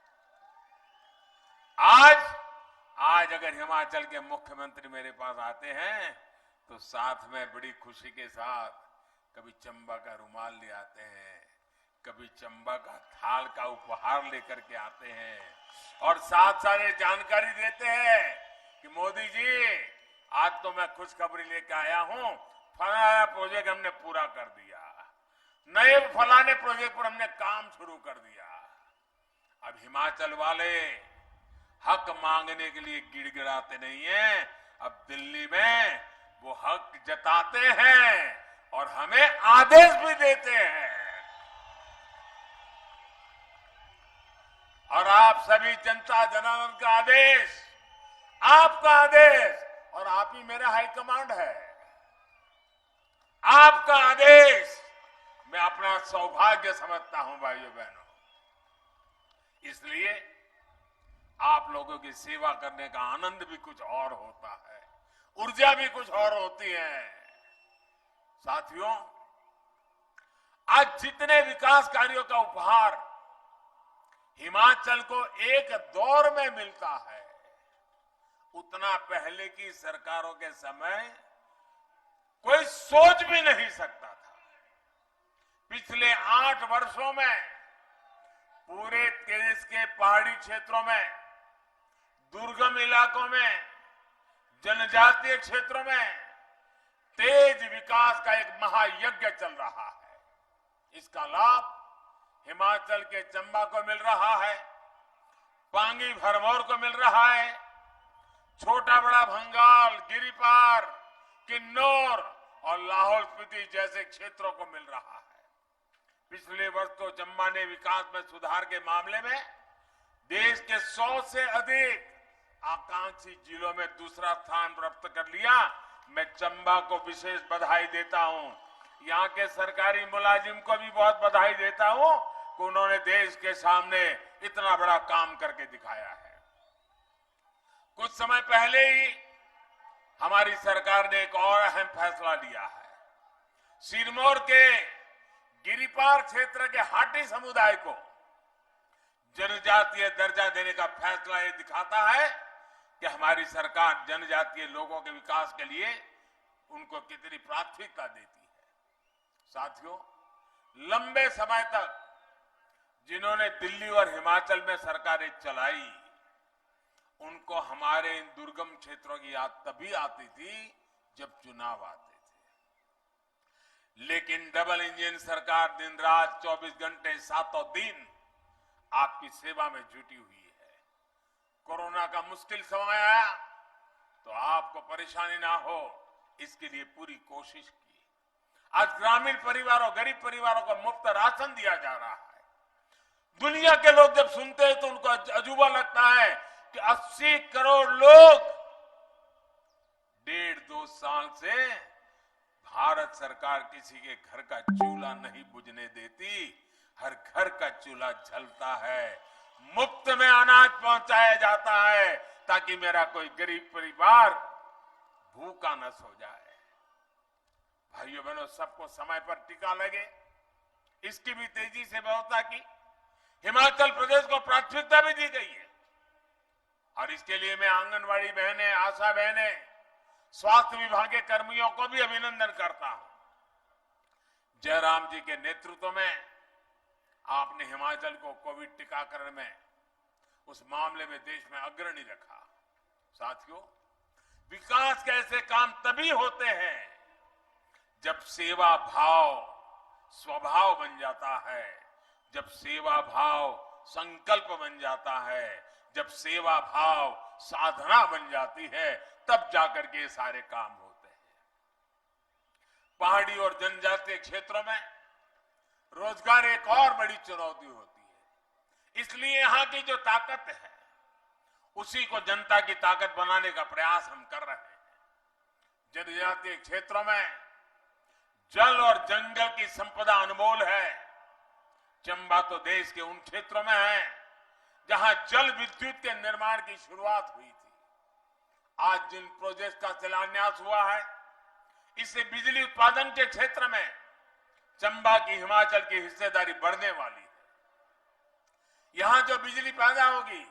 आज अगर हिमाचल के मुख्यमंत्री मेरे पास आते हैं तो साथ में बड़ी खुशी के साथ कभी चंबा का रुमाल ले आते हैं, कभी चंबा का थाल का उपहार लेकर के आते हैं और साथ साथ जानकारी देते हैं कि मोदी जी आज तो मैं खुशखबरी लेकर आया हूं, फलाना प्रोजेक्ट हमने पूरा कर दिया, नए फलाने प्रोजेक्ट पर हमने काम शुरू कर दिया। अब हिमाचल वाले हक मांगने के लिए गिड़गिड़ाते नहीं हैं, अब दिल्ली में वो हक जताते हैं और हमें आदेश भी देते हैं। और आप सभी जनता जनार्दन का आदेश, आपका आदेश, और आप ही मेरा हाईकमांड है, आपका आदेश मैं अपना सौभाग्य समझता हूं भाइयों बहनों। इसलिए आप लोगों की सेवा करने का आनंद भी कुछ और होता है, ऊर्जा भी कुछ और होती है। साथियों, आज जितने विकास कार्यों का उपहार हिमाचल को एक दौर में मिलता है, उतना पहले की सरकारों के समय कोई सोच भी नहीं सकता था। पिछले 8 वर्षों में पूरे देश के पहाड़ी क्षेत्रों में, दुर्गम इलाकों में, जनजातीय क्षेत्रों में तेज विकास का एक महायज्ञ चल रहा है। इसका लाभ हिमाचल के चंबा को मिल रहा है, पांगी भरमौर को मिल रहा है, छोटा बड़ा भंगाल, गिरिपार, किन्नौर और लाहौल स्पीति जैसे क्षेत्रों को मिल रहा है। पिछले वर्ष तो चंबा ने विकास में सुधार के मामले में देश के 100 से अधिक आकांक्षी जिलों में दूसरा स्थान प्राप्त कर लिया। मैं चंबा को विशेष बधाई देता हूं, यहां के सरकारी मुलाजिम को भी बहुत बधाई देता हूं कि उन्होंने देश के सामने इतना बड़ा काम करके दिखाया है। कुछ समय पहले ही हमारी सरकार ने एक और अहम फैसला लिया है। सिरमौर के गिरिपार क्षेत्र के हाटी समुदाय को जनजातीय दर्जा देने का फैसला ये दिखाता है कि हमारी सरकार जनजातीय लोगों के विकास के लिए उनको कितनी प्राथमिकता देती है। साथियों, लंबे समय तक जिन्होंने दिल्ली और हिमाचल में सरकारें चलाई, उनको हमारे इन दुर्गम क्षेत्रों की याद तभी आती थी जब चुनाव आते थे। लेकिन डबल इंजन सरकार दिन रात 24 घंटे 7 दिन आपकी सेवा में जुटी हुई है। कोरोना का मुश्किल समय आया तो आपको परेशानी ना हो, इसके लिए पूरी कोशिश की। आज ग्रामीण परिवारों, गरीब परिवारों को मुफ्त राशन दिया जा रहा है। दुनिया के लोग जब सुनते हैं तो उनको अजूबा लगता है कि 80 करोड़ लोग 1.5-2 साल से भारत सरकार किसी के घर का चूल्हा नहीं बुझने देती, हर घर का चूल्हा जलता है, मुफ्त में अनाज पहुंचाया जाता है ताकि मेरा कोई गरीब परिवार भूखा न सो जाए। भाइयों बहनों, सबको समय पर टीका लगे, इसकी भी तेजी से व्यवस्था की। हिमाचल प्रदेश को प्राथमिकता भी दी गई है और इसके लिए मैं आंगनवाड़ी बहनें, आशा बहनें, स्वास्थ्य विभाग के कर्मियों को भी अभिनंदन करता हूं। जयराम जी के नेतृत्व में आपने हिमाचल को कोविड टीकाकरण में, उस मामले में देश में अग्रणी रखा। साथियों, विकास के ऐसे काम तभी होते हैं जब सेवा भाव स्वभाव बन जाता है, जब सेवा भाव संकल्प बन जाता है, जब सेवा भाव साधना बन जाती है, तब जाकर के ये सारे काम होते हैं। पहाड़ी और जनजातीय क्षेत्रों में रोजगार एक और बड़ी चुनौती होती है। इसलिए यहां की जो ताकत है, उसी को जनता की ताकत बनाने का प्रयास हम कर रहे हैं। जनजातीय क्षेत्रों में जल और जंगल की संपदा अनमोल है। चंबा तो देश के उन क्षेत्रों में है जहां जल विद्युत के निर्माण की शुरुआत हुई थी। आज जिन प्रोजेक्ट का शिलान्यास हुआ है, इससे बिजली उत्पादन के क्षेत्र में चंबा की हिमाचल की हिस्सेदारी बढ़ने वाली है। यहां जो बिजली पैदा होगी,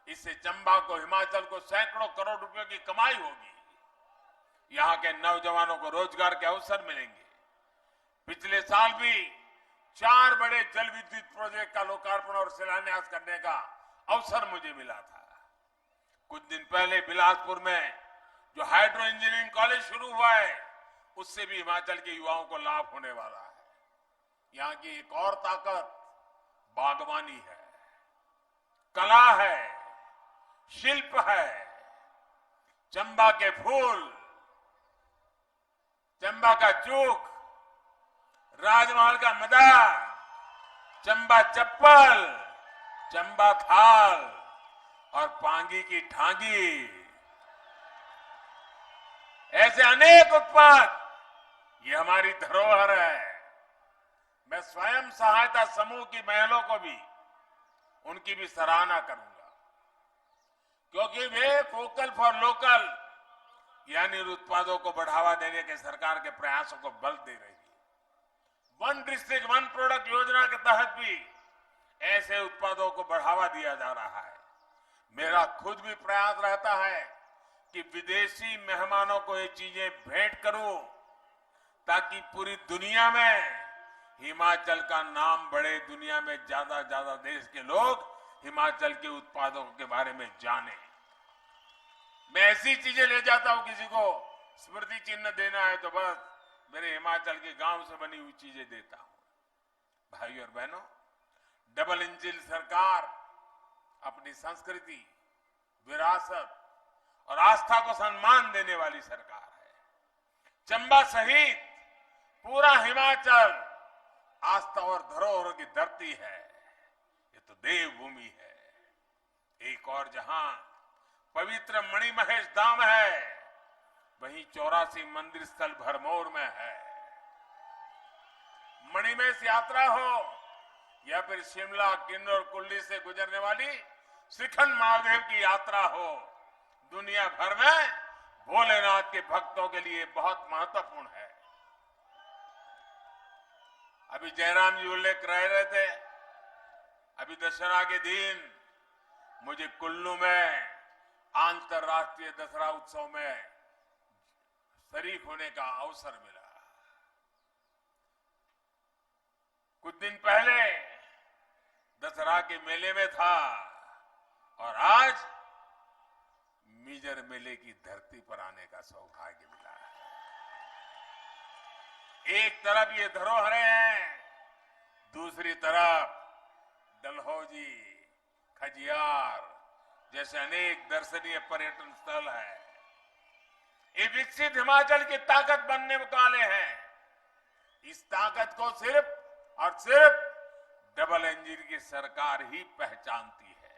इससे चंबा को, हिमाचल को सैकड़ों करोड़ रुपए की कमाई होगी। यहां के नौजवानों को रोजगार के अवसर मिलेंगे। पिछले साल भी 4 बड़े जल विद्युत प्रोजेक्ट का लोकार्पण और शिलान्यास करने का अवसर मुझे मिला था। कुछ दिन पहले बिलासपुर में जो हाइड्रो इंजीनियरिंग कॉलेज शुरू हुआ है, उससे भी हिमाचल के युवाओं को लाभ होने वाला है। यहां की एक और ताकत बागवानी है, कला है, शिल्प है। चंबा के फूल, चंबा का चूक, राजमहल का मदा, चंबा चप्पल, चंबा थाल और पांगी की ठांगी, ऐसे अनेक उत्पाद, ये हमारी धरोहर है। मैं स्वयं सहायता समूह की महिलाओं को भी, उनकी भी सराहना करूंगा, क्योंकि वे वोकल फॉर लोकल यानी उत्पादों को बढ़ावा देने के सरकार के प्रयासों को बल दे रही है। वन डिस्ट्रिक्ट वन प्रोडक्ट योजना के तहत भी ऐसे उत्पादों को बढ़ावा दिया जा रहा है। मेरा खुद भी प्रयास रहता है कि विदेशी मेहमानों को ये चीजें भेंट करूं, ताकि पूरी दुनिया में हिमाचल का नाम बढ़े, दुनिया में ज्यादा ज्यादा देश के लोग हिमाचल के उत्पादों के बारे में जाने। मैं ऐसी चीजें ले जाता हूं, किसी को स्मृति चिन्ह देना है तो बस मेरे हिमाचल के गांव से बनी हुई चीजें देता हूं। भाइयों और बहनों, डबल इंजन सरकार अपनी संस्कृति, विरासत और आस्था को सम्मान देने वाली सरकार है। चंबा सहित पूरा हिमाचल आस्था और धरोहर की धरती है। ये तो देवभूमि है। एक और जहां पवित्र मणिमहेश धाम है, वहीं 84 मंदिर स्थल भरमौर में है। मणिमहेश यात्रा हो या फिर शिमला, किन्नौर, कुल्ली से गुजरने वाली श्रीखंड महादेव की यात्रा हो, दुनिया भर में भोलेनाथ के भक्तों के लिए बहुत महत्वपूर्ण है। अभी जयराम जी उल्लेख कर रहे थे, अभी दशहरा के दिन मुझे कुल्लू में अंतर्राष्ट्रीय दशहरा उत्सव में शरीक होने का अवसर मिला। कुछ दिन पहले दशहरा के मेले में था और आज मिजर मेले की धरती पर आने का सौभाग्य मिला है। एक तरफ ये धरोहरें हैं, दूसरी तरफ डलहौजी, खजियार जैसे अनेक दर्शनीय पर्यटन स्थल है। ये विकसित हिमाचल की ताकत बनने वाले हैं। इस ताकत को सिर्फ और सिर्फ डबल इंजन की सरकार ही पहचानती है।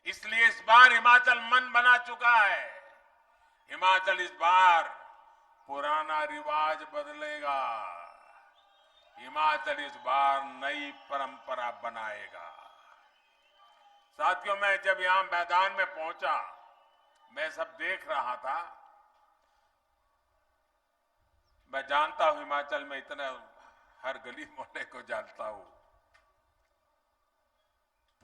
इसलिए इस बार हिमाचल मन बना चुका है। हिमाचल इस बार पुराना रिवाज बदलेगा। हिमाचल इस बार नई परंपरा बनाएगा। साथियों, मैं जब यहां मैदान में पहुंचा, मैं सब देख रहा था। मैं जानता हूं हिमाचल में इतना, हर गली मोहल्ले को जानता हूं।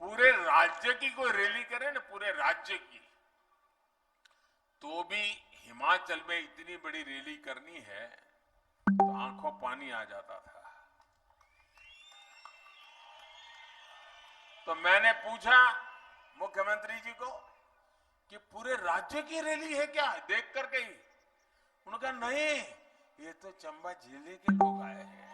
पूरे राज्य की कोई रैली करे ना, पूरे राज्य की, तो भी हिमाचल में इतनी बड़ी रैली करनी है तो आंखों पानी आ जाता था। तो मैंने पूछा मुख्यमंत्री जी को कि पूरे राज्य की रैली है क्या, देख कर गई? उन्होंने कहा नहीं, ये तो चंबा जिले के लोग आए हैं।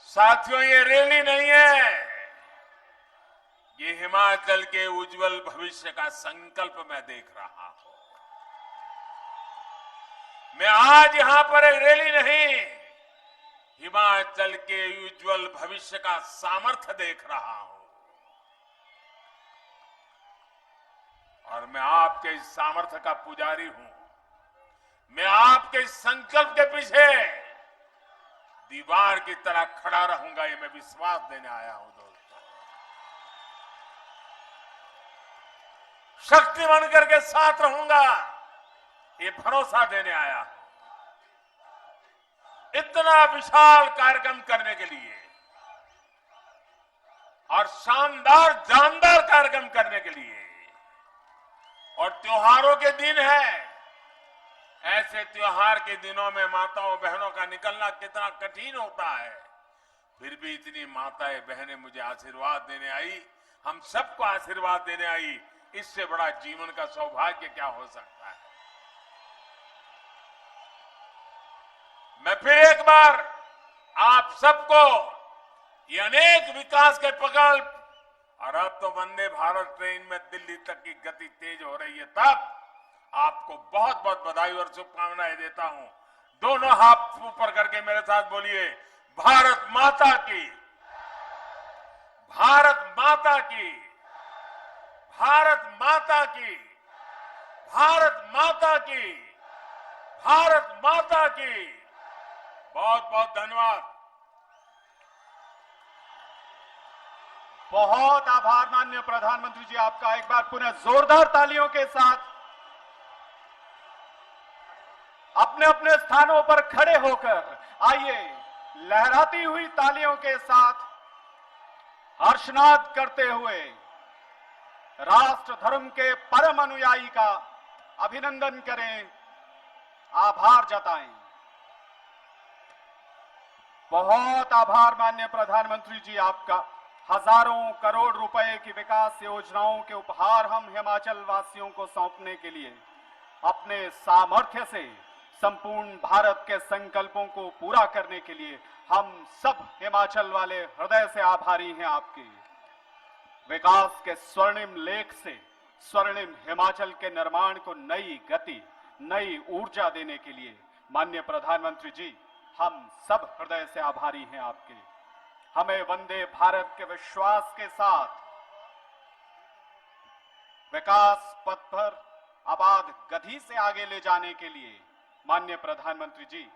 साथियों, ये रैली नहीं है, ये हिमाचल के उज्जवल भविष्य का संकल्प मैं देख रहा हूं। मैं आज यहां पर एक रैली नहीं, हिमाचल के उज्जवल भविष्य का सामर्थ्य देख रहा हूं। और मैं आपके इस सामर्थ्य का पुजारी हूं। मैं आपके इस संकल्प के पीछे दीवार की तरह खड़ा रहूंगा, ये मैं विश्वास देने आया हूं दोस्तों। शक्ति बनकर के साथ रहूंगा, ये भरोसा देने आया हूं। इतना विशाल कार्यक्रम करने के लिए और शानदार जानदार कार्यक्रम करने के लिए, और त्योहारों के दिन है, ऐसे त्योहार के दिनों में माताओं बहनों का निकलना कितना कठिन होता है, फिर भी इतनी माताएं बहनें मुझे आशीर्वाद देने आई, हम सबको आशीर्वाद देने आई। इससे बड़ा जीवन का सौभाग्य क्या हो सकता है। मैं फिर एक बार आप सबको ये अनेक विकास के प्रकल्प, और अब तो वंदे भारत ट्रेन में दिल्ली तक की गति तेज हो रही है, तब आपको बहुत बहुत बधाई और शुभकामनाएं देता हूं। दोनों हाथ ऊपर करके मेरे साथ बोलिए, भारत माता की, भारत माता की, भारत माता की, भारत माता की, भारत माता की। बहुत बहुत धन्यवाद। बहुत आभार माननीय प्रधानमंत्री जी आपका। एक बार पुनः जोरदार तालियों के साथ अपने अपने स्थानों पर खड़े होकर आइए, लहराती हुई तालियों के साथ हर्षनाद करते हुए राष्ट्र धर्म के परम अनुयायी का अभिनंदन करें, आभार जताएं। बहुत आभार माननीय प्रधानमंत्री जी आपका। हजारों करोड़ रुपए की विकास योजनाओं के उपहार हम हिमाचल वासियों को सौंपने के लिए अपने सामर्थ्य से संपूर्ण भारत के संकल्पों को पूरा करने के लिए हम सब हिमाचल वाले हृदय से आभारी हैं आपके। विकास के स्वर्णिम लेख से स्वर्णिम हिमाचल के निर्माण को नई गति, नई ऊर्जा देने के लिए माननीय प्रधानमंत्री जी हम सब हृदय से आभारी हैं आपके। हमें वंदे भारत के विश्वास के साथ विकास पथ पर आबाद गति से आगे ले जाने के लिए माननीय प्रधानमंत्री जी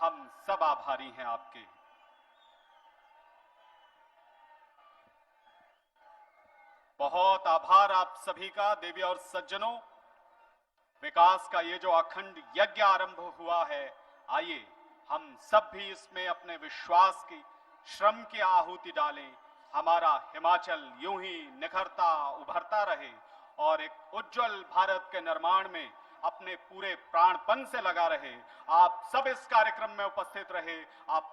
हम सब आभारी हैं आपके। बहुत आभार आप सभी का। देवी और सज्जनों, विकास का ये जो अखंड यज्ञ आरंभ हुआ है, आइए हम सब भी इसमें अपने विश्वास की, श्रम की आहुति डालें। हमारा हिमाचल यूं ही निखरता उभरता रहे और एक उज्जवल भारत के निर्माण में अपने पूरे प्राणपन से लगा रहे। आप सब इस कार्यक्रम में उपस्थित रहे, आप